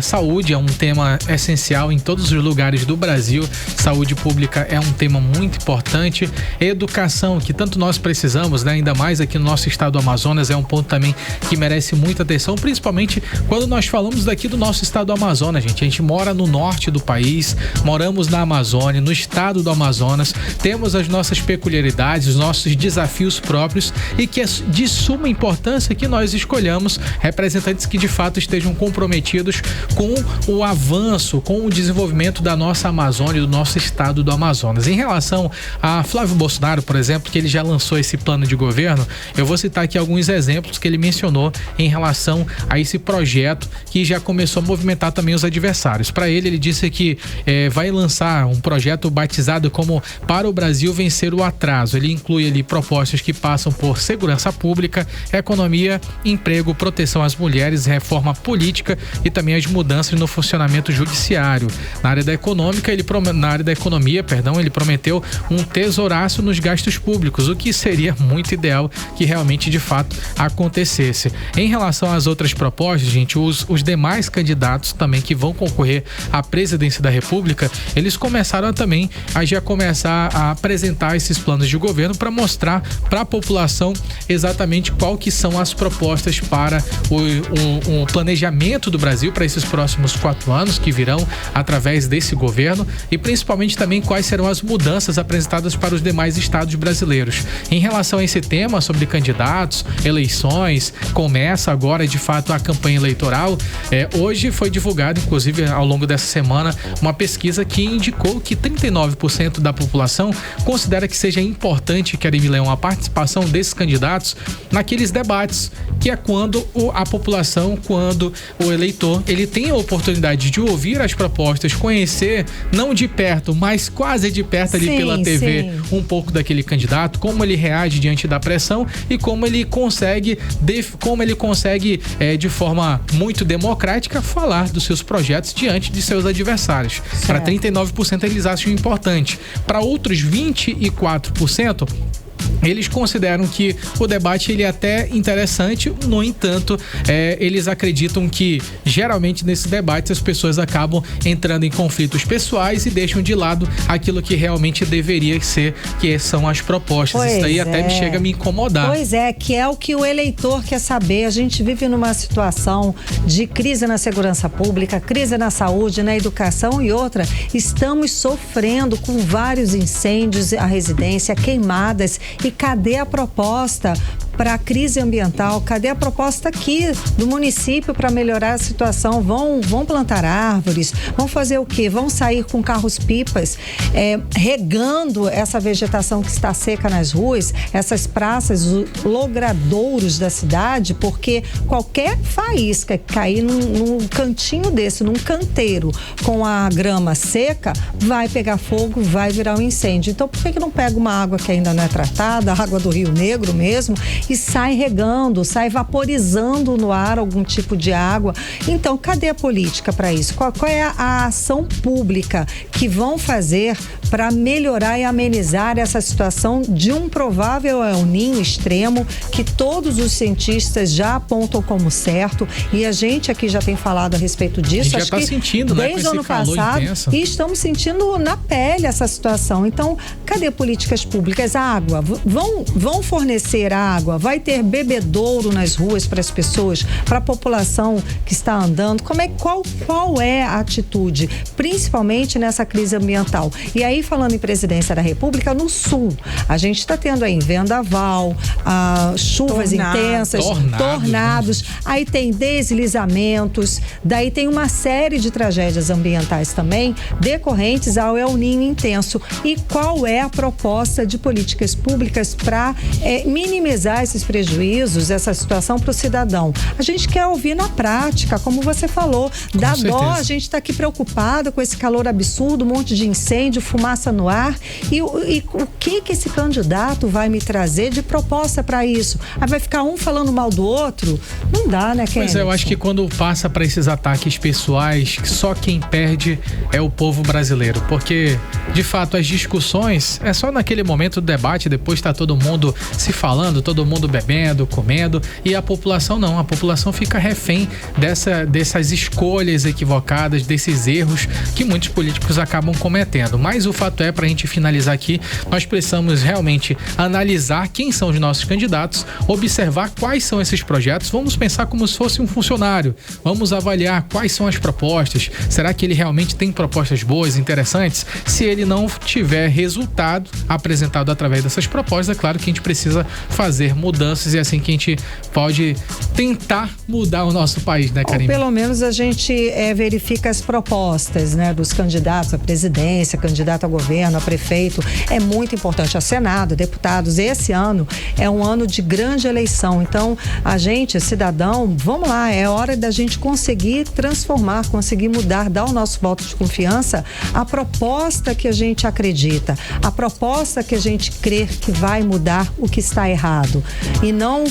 saúde, é um tema essencial em todos os lugares do Brasil. Saúde pública é um tema muito importante. Educação, que tanto nós precisamos, né? Ainda mais aqui no nosso estado do Amazonas, é um ponto também que merece muita atenção, principalmente quando nós falamos daqui do nosso estado do Amazonas, gente. A gente mora no norte do país, moramos na Amazônia, no estado do Amazonas, temos as nossas peculiaridades, os nossos desafios próprios e que é de suma importância que nós escolhamos representantes que de fato estejam comprometidos com o avanço, com o desenvolvimento da nossa Amazônia, do nosso estado do Amazonas. Em relação a Flávio Bolsonaro, por exemplo, que ele já lançou esse plano de governo, eu vou citar aqui alguns exemplos que ele mencionou em relação a esse projeto que já começou a movimentar também os adversários. Para ele disse que vai lançar um projeto batizado como Para o Brasil Vencer o Atraso. Ele inclui ali propostas que passam por segurança pública, economia, emprego, proteção às mulheres, reforma política e também as mudanças no funcionamento judiciário. Na área da economia, ele prometeu um tesouraço nos gastos públicos, o que seria muito ideal que realmente de fato acontecesse. Em relação às outras propostas, gente, os demais candidatos também que vão concorrer à presidência da República, eles começaram também a já começar a apresentar esses planos de governo para mostrar para a população exatamente qual que são as propostas para o planejamento do Brasil para esses próximos 4 anos que virão através desse governo e principalmente também quais serão as mudanças apresentadas para os demais estados brasileiros. Em relação a esse tema sobre candidatos, eleições, começa agora de fato a campanha eleitoral. Hoje foi divulgado, inclusive ao longo dessa semana, uma pesquisa que indicou que 39% da população considera que seja importante, Karime Leão, a participação desses candidatos naqueles debates, que é quando a população, quando o eleitor, ele tem a oportunidade de ouvir as propostas, conhecer, não de perto, mas quase de perto ali pela TV, um pouco daquele candidato, como ele reage diante da pressão e como ele consegue de forma muito democrática falar dos seus projetos diante de seus adversários. Para 39% eles acham importante. Para outros 24%, eles consideram que o debate ele é até interessante, no entanto, eles acreditam que geralmente nesse debate as pessoas acabam entrando em conflitos pessoais e deixam de lado aquilo que realmente deveria ser, que são as propostas. Isso daí até me chega a me incomodar. Pois é, que é o que o eleitor quer saber. A gente vive numa situação de crise na segurança pública, crise na saúde, na educação e outra. Estamos sofrendo com vários incêndios, a residência, queimadas. E cadê a proposta para a crise ambiental? Cadê a proposta aqui do município para melhorar a situação? Vão plantar árvores? Vão fazer o quê? Vão sair com carros-pipas regando essa vegetação que está seca nas ruas, essas praças, os logradouros da cidade, porque qualquer faísca que cair num cantinho desse, num canteiro com a grama seca, vai pegar fogo, vai virar um incêndio. Então, por que não pega uma água que ainda não é tratada, a água do Rio Negro mesmo, e sai regando, sai vaporizando no ar algum tipo de água? Então, cadê a política para isso? Qual é a ação pública que vão fazer para melhorar e amenizar essa situação de um provável El Niño extremo que todos os cientistas já apontam como certo, e a gente aqui já tem falado a respeito disso. A gente já está sentindo, desde o ano passado, intenso. E estamos sentindo na pele essa situação. Então, cadê políticas públicas? A água, vão fornecer água, vai ter bebedouro nas ruas para as pessoas, para a população que está andando. Qual é a atitude, principalmente nessa crise ambiental? E aí, falando em presidência da República, no sul, a gente está tendo aí vendaval, chuvas intensas, tornados, aí tem deslizamentos, daí tem uma série de tragédias ambientais também decorrentes ao El Niño intenso. E qual é a proposta de políticas públicas para minimizar esses prejuízos, essa situação para o cidadão? A gente quer ouvir na prática, como você falou, dá dó, a gente está aqui preocupado com esse calor absurdo, um monte de incêndio, fumaça no ar, e o que esse candidato vai me trazer de proposta para isso? Aí vai ficar um falando mal do outro? Não dá, né, Kennedy? Pois é, eu acho que quando passa para esses ataques pessoais, só quem perde é o povo brasileiro, porque de fato as discussões é só naquele momento do debate, depois tá todo mundo se falando, todo mundo bebendo, comendo, e a população não, a população fica refém dessas escolhas equivocadas, desses erros que muitos políticos acabam cometendo. Mas o fato é, pra gente finalizar aqui, nós precisamos realmente analisar quem são os nossos candidatos, observar quais são esses projetos, vamos pensar como se fosse um funcionário, vamos avaliar quais são as propostas, será que ele realmente tem propostas boas, interessantes? Se ele não tiver resultado apresentado através dessas propostas, é claro que a gente precisa fazer mudanças, e é assim que a gente pode tentar mudar o nosso país, né, Karine? Pelo menos a gente verifica as propostas, né, dos candidatos à presidência, candidato a governo, a prefeito. É muito importante, a Senado, deputados. Esse ano é um ano de grande eleição, então a gente, cidadão, vamos lá, é hora da gente conseguir transformar, conseguir mudar, dar o nosso voto de confiança à proposta que a gente acredita, a proposta que a gente crê que vai mudar o que está errado, e não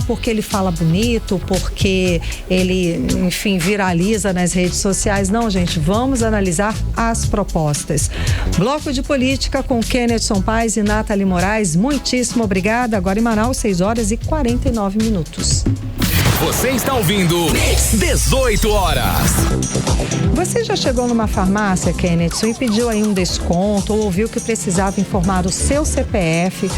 porque ele fala bonito, porque ele, enfim, viraliza nas redes sociais. Não, gente, vamos analisar as propostas. Bloco de Política com Kennedson Paes e Nathalie Moraes, muitíssimo obrigada. Agora em Manaus, 6h49. Você está ouvindo 18 horas. Você já chegou numa farmácia, Kennedson, e pediu aí um desconto, ou ouviu que precisava informar o seu CPF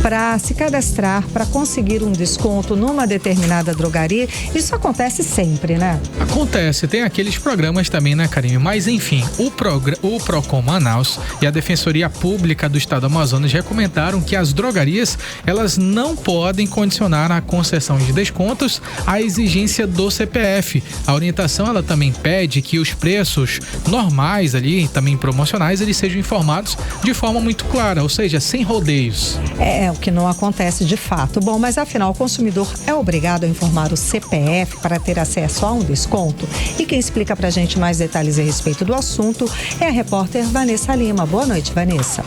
para se cadastrar, para conseguir um desconto numa determinada drogaria? Isso acontece sempre, né? Acontece, tem aqueles programas também, né, Karine? Mas enfim, o Procon Manaus e a Defensoria Pública do Estado do Amazonas recomendaram que as drogarias, elas não podem condicionar a concessão de descontos à exigência do CPF. A orientação, ela também pede que os preços normais ali, também promocionais, eles sejam informados de forma muito clara, ou seja, sem rodeios. É o que não acontece de fato. Bom, mas afinal, o consumidor é obrigado a informar o CPF para ter acesso a um desconto? E quem explica pra gente mais detalhes a respeito do assunto é a repórter Vanessa Lima. Boa noite, Vanessa.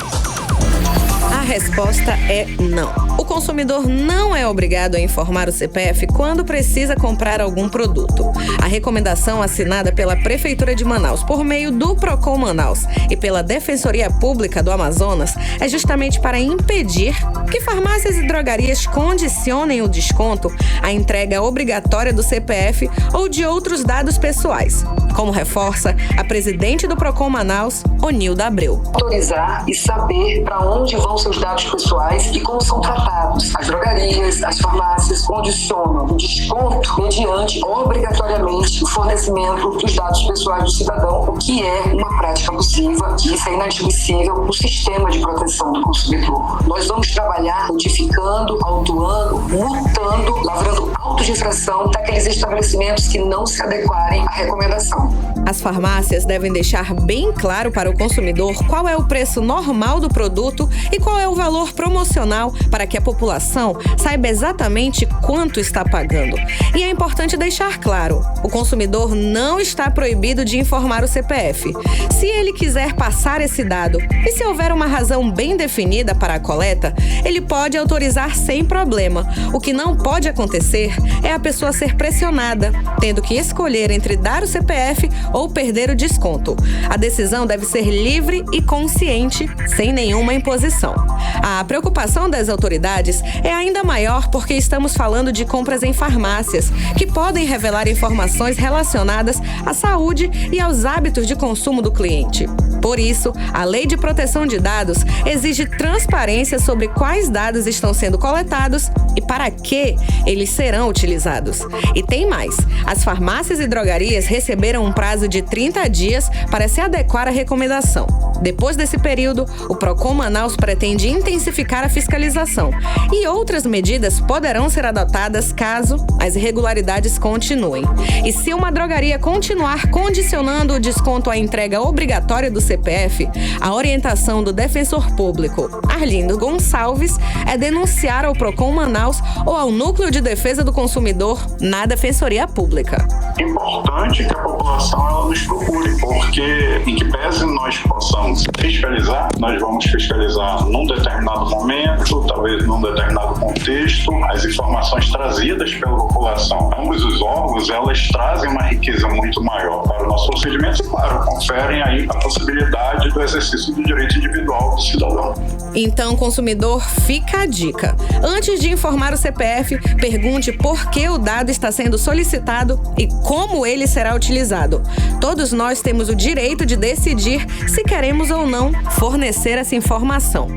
A resposta é não. O consumidor não é obrigado a informar o CPF quando precisa comprar algum produto. A recomendação assinada pela Prefeitura de Manaus por meio do Procon Manaus e pela Defensoria Pública do Amazonas é justamente para impedir que farmácias e drogarias condicionem o desconto à entrega obrigatória do CPF ou de outros dados pessoais, como reforça a presidente do Procon Manaus, Onilda Abreu. Autorizar e saber para onde vão seus dados pessoais e como são tratados. As drogarias, as farmácias condicionam o desconto mediante obrigatoriamente o fornecimento dos dados pessoais do cidadão, o que é uma prática abusiva, que isso é inadmissível no sistema de proteção do consumidor. Nós vamos trabalhar notificando, autuando, multando, lavrando autos de infração daqueles estabelecimentos que não se adequarem à recomendação. As farmácias devem deixar bem claro para o consumidor qual é o preço normal do produto e qual é o valor promocional para que a população saiba exatamente quanto está pagando. E é importante deixar claro, o consumidor não está proibido de informar o CPF. Se ele quiser passar esse dado e se houver uma razão bem definida para a coleta, ele pode autorizar sem problema. O que não pode acontecer é a pessoa ser pressionada, tendo que escolher entre dar o CPF ou perder o desconto. A decisão deve ser livre e consciente, sem nenhuma imposição. A preocupação das autoridades é ainda maior porque estamos falando de compras em farmácias, que podem revelar informações relacionadas à saúde e aos hábitos de consumo do cliente. Por isso, a Lei de Proteção de Dados exige transparência sobre quais dados estão sendo coletados e para que eles serão utilizados. E tem mais, as farmácias e drogarias receberam um prazo de 30 dias para se adequar à recomendação. Depois desse período, o Procon Manaus pretende intensificar a fiscalização e outras medidas poderão ser adotadas caso as irregularidades continuem. E se uma drogaria continuar condicionando o desconto à entrega obrigatória do CPF, a orientação do defensor público, Arlindo Gonçalves, é denunciar ao Procon Manaus ou ao Núcleo de Defesa do Consumidor na Defensoria Pública. É importante que a população ela nos procure, porque em que pese nós possamos fiscalizar, nós vamos fiscalizar num determinado momento, talvez num determinado contexto, as informações trazidas pela população. Ambos os órgãos, elas trazem uma riqueza muito maior para o nosso procedimento e, claro, conferem aí a possibilidade do exercício do direito individual do cidadão. Então, consumidor, fica a dica. Antes de informar o CPF, pergunte por que o dado está sendo solicitado e como ele será utilizado. Todos nós temos o direito de decidir se queremos ou não fornecer essa informação.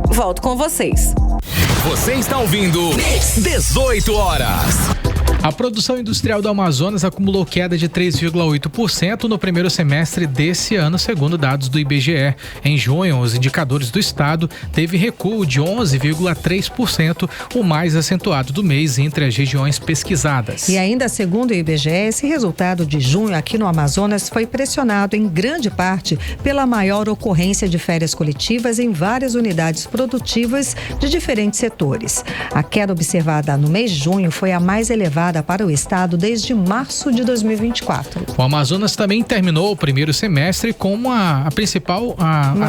Volto com vocês. Você está ouvindo 18 horas. A produção industrial do Amazonas acumulou queda de 3,8% no primeiro semestre desse ano, segundo dados do IBGE. Em junho, os indicadores do estado teve recuo de 11,3%, o mais acentuado do mês entre as regiões pesquisadas. E ainda segundo o IBGE, esse resultado de junho aqui no Amazonas foi pressionado em grande parte pela maior ocorrência de férias coletivas em várias unidades produtivas de diferentes setores. A queda observada no mês de junho foi a mais elevada para o estado desde março de 2024. O Amazonas também terminou o primeiro semestre com a principal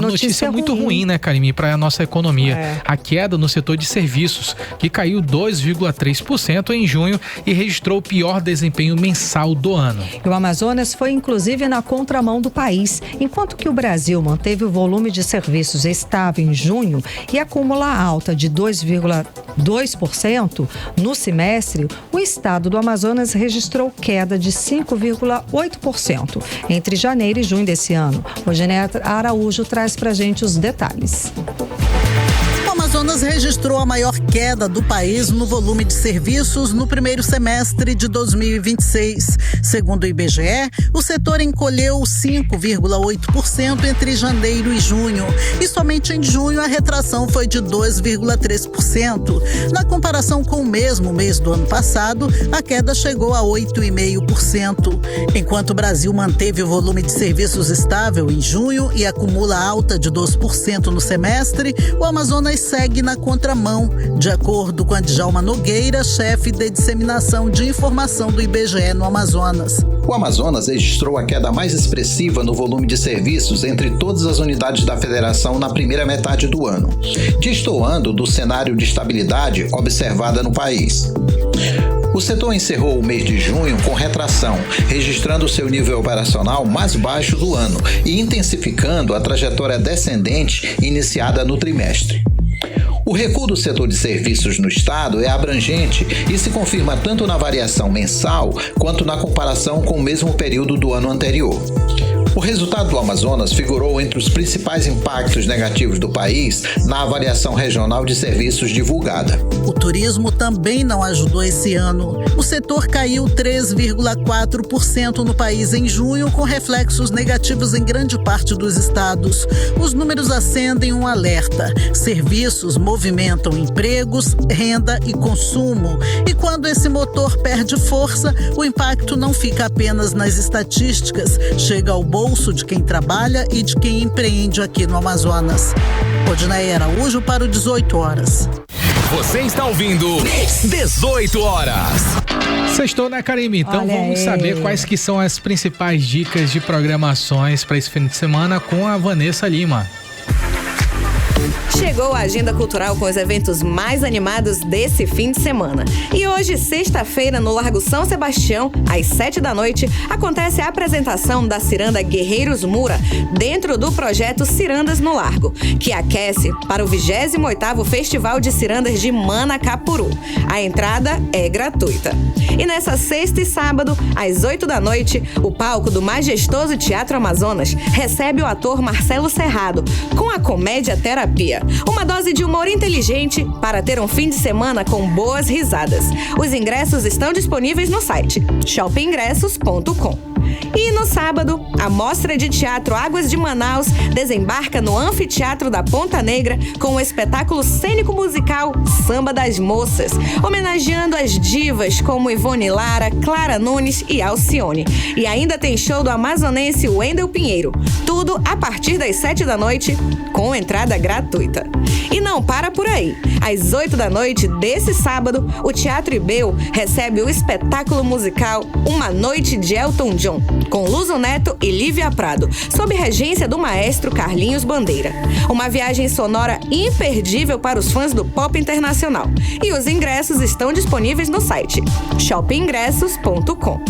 notícia muito ruim, né, Karime, para a nossa economia. A queda no setor de serviços, que caiu 2,3% em junho e registrou o pior desempenho mensal do ano. E o Amazonas foi inclusive na contramão do país, enquanto que o Brasil manteve o volume de serviços estável em junho e acumula alta de 2,2% no semestre, o estado do Amazonas registrou queda de 5,8% entre janeiro e junho desse ano. O Geneta Araújo traz pra gente os detalhes. O Amazonas registrou a maior queda do país no volume de serviços no primeiro semestre de 2026. Segundo o IBGE, o setor encolheu 5,8% entre janeiro e junho. E somente em junho a retração foi de 2,3%. Na comparação com o mesmo mês do ano passado, a queda chegou a 8,5%. Enquanto o Brasil manteve o volume de serviços estável em junho e acumula alta de 2% no semestre, o Amazonas segue na contramão, de acordo com a Djalma Nogueira, chefe de disseminação de informação do IBGE no Amazonas. O Amazonas registrou a queda mais expressiva no volume de serviços entre todas as unidades da federação na primeira metade do ano, destoando do cenário de estabilidade observada no país. O setor encerrou o mês de junho com retração, registrando seu nível operacional mais baixo do ano e intensificando a trajetória descendente iniciada no trimestre. O recuo do setor de serviços no estado é abrangente e se confirma tanto na variação mensal quanto na comparação com o mesmo período do ano anterior. O resultado do Amazonas figurou entre os principais impactos negativos do país na avaliação regional de serviços divulgada. O turismo também não ajudou esse ano. O setor caiu 3,4% no país em junho, com reflexos negativos em grande parte dos estados. Os números acendem um alerta. Serviços movimentam empregos, renda e consumo. E quando esse motor perde força, o impacto não fica apenas nas estatísticas, chega ao bolso de quem trabalha e de quem empreende aqui no Amazonas. Odinaia Araújo para o 18 horas. Você está ouvindo 18 horas. Sextou, né, Karime? Então vamos saber quais que são as principais dicas de programações para esse fim de semana com a Vanessa Lima. Chegou a agenda cultural com os eventos mais animados desse fim de semana. E hoje, sexta-feira, no Largo São Sebastião, às 7h, acontece a apresentação da ciranda Guerreiros Mura, dentro do projeto Cirandas no Largo, que aquece para o 28º Festival de Cirandas de Manacapuru. A entrada é gratuita. E nessa sexta e sábado, às 8h, o palco do majestoso Teatro Amazonas recebe o ator Marcelo Serrado, com a comédia Terapia. Uma dose de humor inteligente para ter um fim de semana com boas risadas. Os ingressos estão disponíveis no site shoppingingressos.com. E no sábado, a Mostra de Teatro Águas de Manaus desembarca no Anfiteatro da Ponta Negra com o espetáculo cênico-musical Samba das Moças, homenageando as divas como Ivone Lara, Clara Nunes e Alcione. E ainda tem show do amazonense Wendel Pinheiro. Tudo a partir das 7h, com entrada gratuita. E não para por aí. Às 8h desse sábado, o Teatro Ibeu recebe o espetáculo musical Uma Noite de Elton John, com Luzo Neto e Lívia Prado, sob regência do maestro Carlinhos Bandeira. Uma viagem sonora imperdível para os fãs do pop internacional. E os ingressos estão disponíveis no site shoppingingressos.com.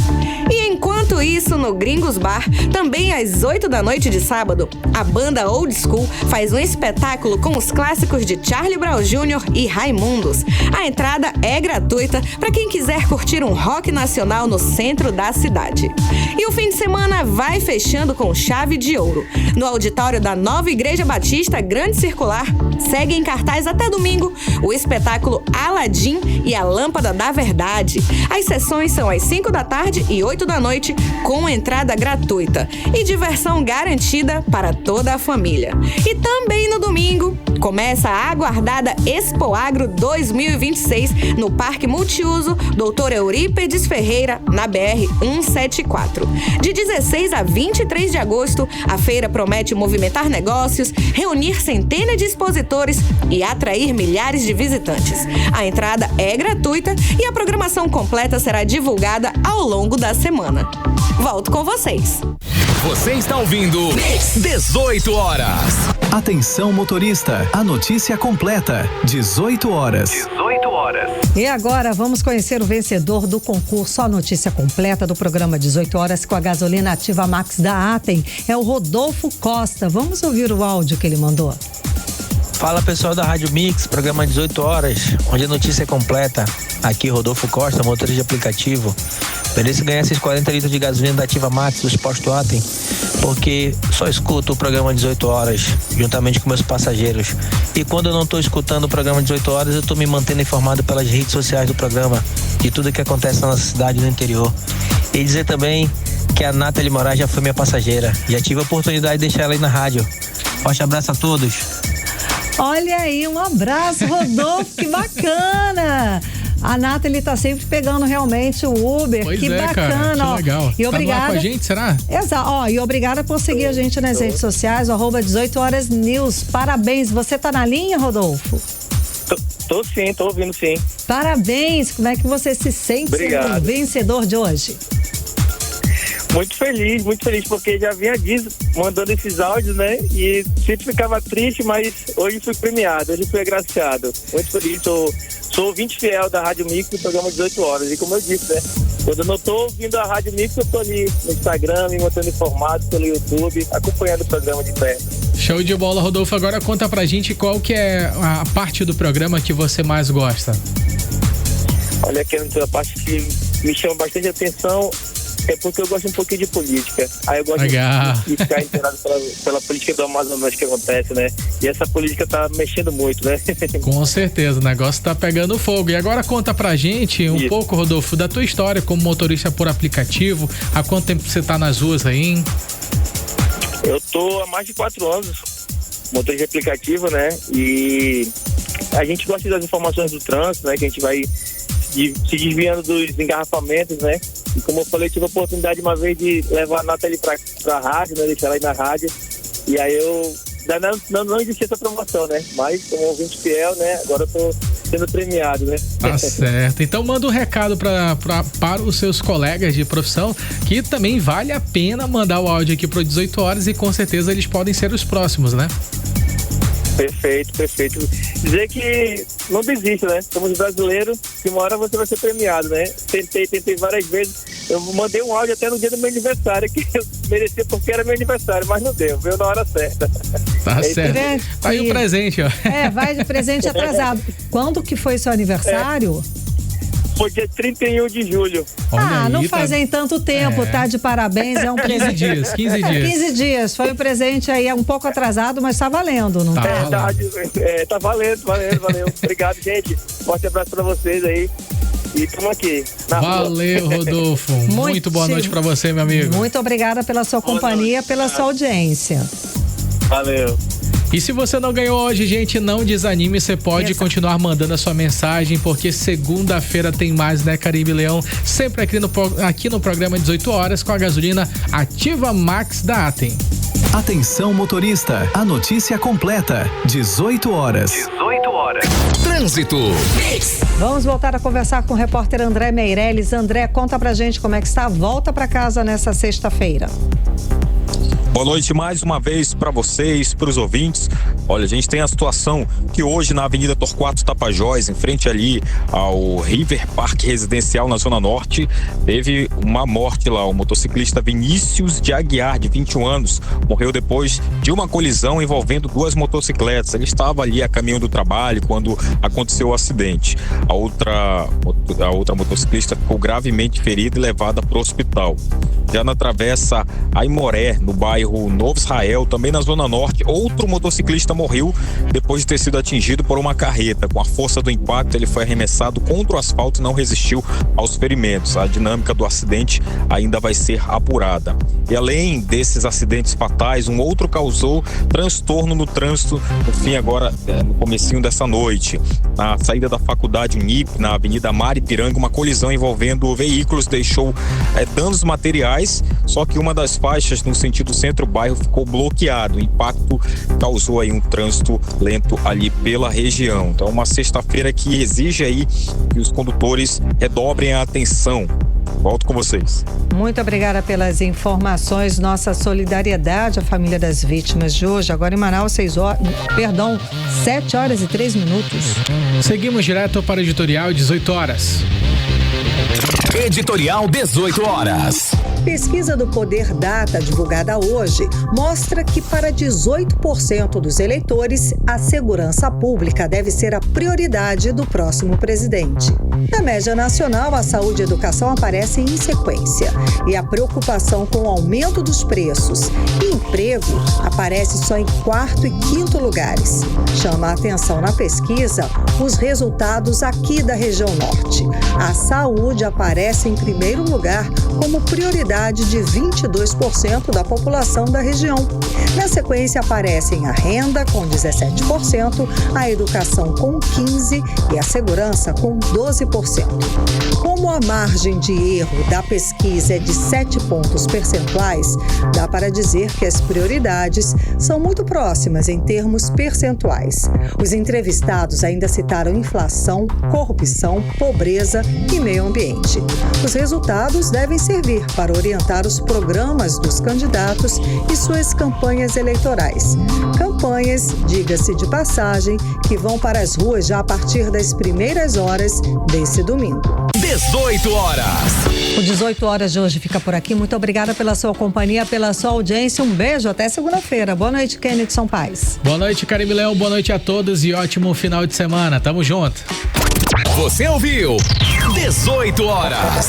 E enquanto isso, no Gringos Bar, também às 8h de sábado, a banda Old School faz um espetáculo com os clássicos de Charlie Brown Jr. e Raimundos. A entrada é gratuita para quem quiser curtir um rock nacional no centro da cidade. E o fim de semana vai fechando com chave de ouro. No auditório da Nova Igreja Batista Grande Circular, segue em cartaz até domingo o espetáculo Aladim e a Lâmpada da Verdade. As sessões são às 5h e 8h, com entrada gratuita e diversão garantida para toda a família. E também no domingo, começa a aguardada Expo Agro 2026 no Parque Multiuso Dr. Eurípedes Ferreira, na BR-174. De 16 a 23 de agosto, a feira promete movimentar negócios, reunir centenas de expositores e atrair milhares de visitantes. A entrada é gratuita e a programação completa será divulgada ao longo da semana. Volto com vocês. Você está ouvindo 18 horas. Atenção motorista, a notícia completa, 18 horas. 18 horas. E agora vamos conhecer o vencedor do concurso. A notícia completa do programa 18 horas com a gasolina Ativa Max da Atem. É o Rodolfo Costa. Vamos ouvir o áudio que ele mandou. Fala pessoal da Rádio Mix, programa 18 horas, onde a notícia é completa. Aqui Rodolfo Costa, motorista de aplicativo. Mereço ganhar esses 40 litros de gasolina da Ativa Max dos postos Atem, porque só escuto o programa 18 horas, juntamente com meus passageiros. E quando eu não estou escutando o programa 18 horas, eu estou me mantendo informado pelas redes sociais do programa, de tudo que acontece na nossa cidade e no interior. E dizer também que a Nathalie Moraes já foi minha passageira. Já tive a oportunidade de deixar ela aí na rádio. Forte abraço a todos. Olha aí, um abraço, Rodolfo, que bacana! A Nathalie tá sempre pegando realmente o Uber. Pois que bacana, cara, que ó. legal. E obrigada. Tá lá com a gente, será? Exato, ó, e obrigada por seguir a gente nas redes sociais, @18 horas news. Parabéns, você tá na linha, Rodolfo? Tô sim, tô ouvindo sim. Parabéns, como é que você se sente sendo o vencedor de hoje? Muito feliz, porque já vinha mandando esses áudios, né? E sempre ficava triste, mas hoje fui premiado, hoje fui agraciado. Muito feliz, sou ouvinte fiel da Rádio Mix do programa 18 horas. E como eu disse, né? Quando eu não tô ouvindo a Rádio Mix, eu tô ali no Instagram, me mantendo informado pelo YouTube, acompanhando o programa de perto. Show de bola, Rodolfo. Agora conta pra gente qual que é a parte do programa que você mais gosta. Olha, que a parte que me chama bastante atenção é porque eu gosto um pouquinho de política. Aí eu gosto de ficar inteirado pela política do Amazonas que acontece, né? E essa política tá mexendo muito, né? Com certeza, o negócio tá pegando fogo. E agora conta pra gente um pouco, Rodolfo, da tua história como motorista por aplicativo. Há quanto tempo você tá nas ruas aí, hein? Eu tô há mais de 4 anos motorista de aplicativo, né? E a gente gosta das informações do trânsito, né? Que a gente vai se desviando dos engarrafamentos, né? E como eu falei, tive a oportunidade uma vez de levar a Nathalie pra rádio, né? Deixar ela aí na rádio. E aí eu... Não existia essa promoção, né? Mas como ouvinte fiel, né? Agora eu tô sendo premiado, né? Tá certo. Então manda um recado para os seus colegas de profissão, que também vale a pena mandar o áudio aqui pro 18 horas e com certeza eles podem ser os próximos, né? Perfeito. Dizer que não desista, né? Somos brasileiros, que uma hora você vai ser premiado, né? Tentei várias vezes. Eu mandei um áudio até no dia do meu aniversário, que eu merecia porque era meu aniversário, mas não deu, veio na hora certa. Tá certo. Tá aí o presente, ó. Vai de presente atrasado. Quando que foi seu aniversário? Foi dia 31 de julho. Olha não fazem tanto tempo, tá? De parabéns, é um presente. 15 dias. 15 dias, foi um presente aí, um pouco atrasado, mas tá valendo, não tá? Verdade, tá valendo, valeu. Obrigado, gente. Forte abraço pra vocês aí. E estamos aqui. Valeu, Rodolfo. Muito boa noite pra você, meu amigo. Muito obrigada pela sua companhia, pela sua audiência. Valeu. E se você não ganhou hoje, gente, não desanime, você pode continuar mandando a sua mensagem, porque segunda-feira tem mais, né, Caribe Leão? Sempre aqui no programa 18 horas com a gasolina Ativa Max da Atem. Atenção motorista, a notícia completa, 18 horas. Trânsito. Vamos voltar a conversar com o repórter André Meirelles. André, conta pra gente como é que está a volta pra casa nessa sexta-feira. Boa noite mais uma vez para vocês, para os ouvintes. Olha, a gente tem a situação que hoje na Avenida Torquato Tapajós, em frente ali ao River Park Residencial na Zona Norte, teve uma morte lá. O motociclista Vinícius de Aguiar, de 21 anos, morreu depois de uma colisão envolvendo duas motocicletas. Ele estava ali a caminho do trabalho quando aconteceu o acidente. A outra motociclista ficou gravemente ferida e levada para o hospital. Já na travessa Aimoré, no bairro Novo Israel, também na Zona Norte, outro motociclista morreu depois de ter sido atingido por uma carreta. Com a força do impacto, ele foi arremessado contra o asfalto e não resistiu aos ferimentos. A dinâmica do acidente ainda vai ser apurada. E além desses acidentes fatais, um outro causou transtorno no trânsito, no fim agora, no comecinho dessa noite. Na saída da faculdade Unip, na Avenida Maripiranga, uma colisão envolvendo veículos deixou danos materiais, só que uma das faixas no sentido centro-bairro ficou bloqueado. O impacto causou aí um trânsito lento ali pela região. Então, uma sexta-feira que exige aí que os condutores redobrem a atenção. Volto com vocês. Muito obrigada pelas informações. Nossa solidariedade à família das vítimas de hoje. Agora em Manaus, 7 horas e 3 minutos. Seguimos direto para o editorial 18 horas. Editorial 18 horas. Pesquisa do Poder Data, divulgada hoje, mostra que para 18% dos eleitores, a segurança pública deve ser a prioridade do próximo presidente. Na média nacional, a saúde e a educação aparecem em sequência. E a preocupação com o aumento dos preços e emprego aparece só em 4º e 5º lugares. Chama a atenção na pesquisa os resultados aqui da região norte. A saúde aparece em primeiro lugar como prioridade de 22% da população da região. Na sequência aparecem a renda com 17%, a educação com 15% e a segurança com 12%. Como a margem de erro da pesquisa é de 7 pontos percentuais, dá para dizer que as prioridades são muito próximas em termos percentuais. Os entrevistados ainda citaram inflação, corrupção, pobreza e meio ambiente. Os resultados devem servir para orientar os programas dos candidatos e suas campanhas eleitorais. Campanhas, diga-se de passagem, que vão para as ruas já a partir das primeiras horas desse domingo. 18 horas. O 18 horas de hoje fica por aqui. Muito obrigada pela sua companhia, pela sua audiência. Um beijo, até segunda-feira. Boa noite, Kennedy Paz. Boa noite, Caribe Leão. Boa noite a todos e ótimo final de semana. Tamo junto. Você ouviu 18 horas.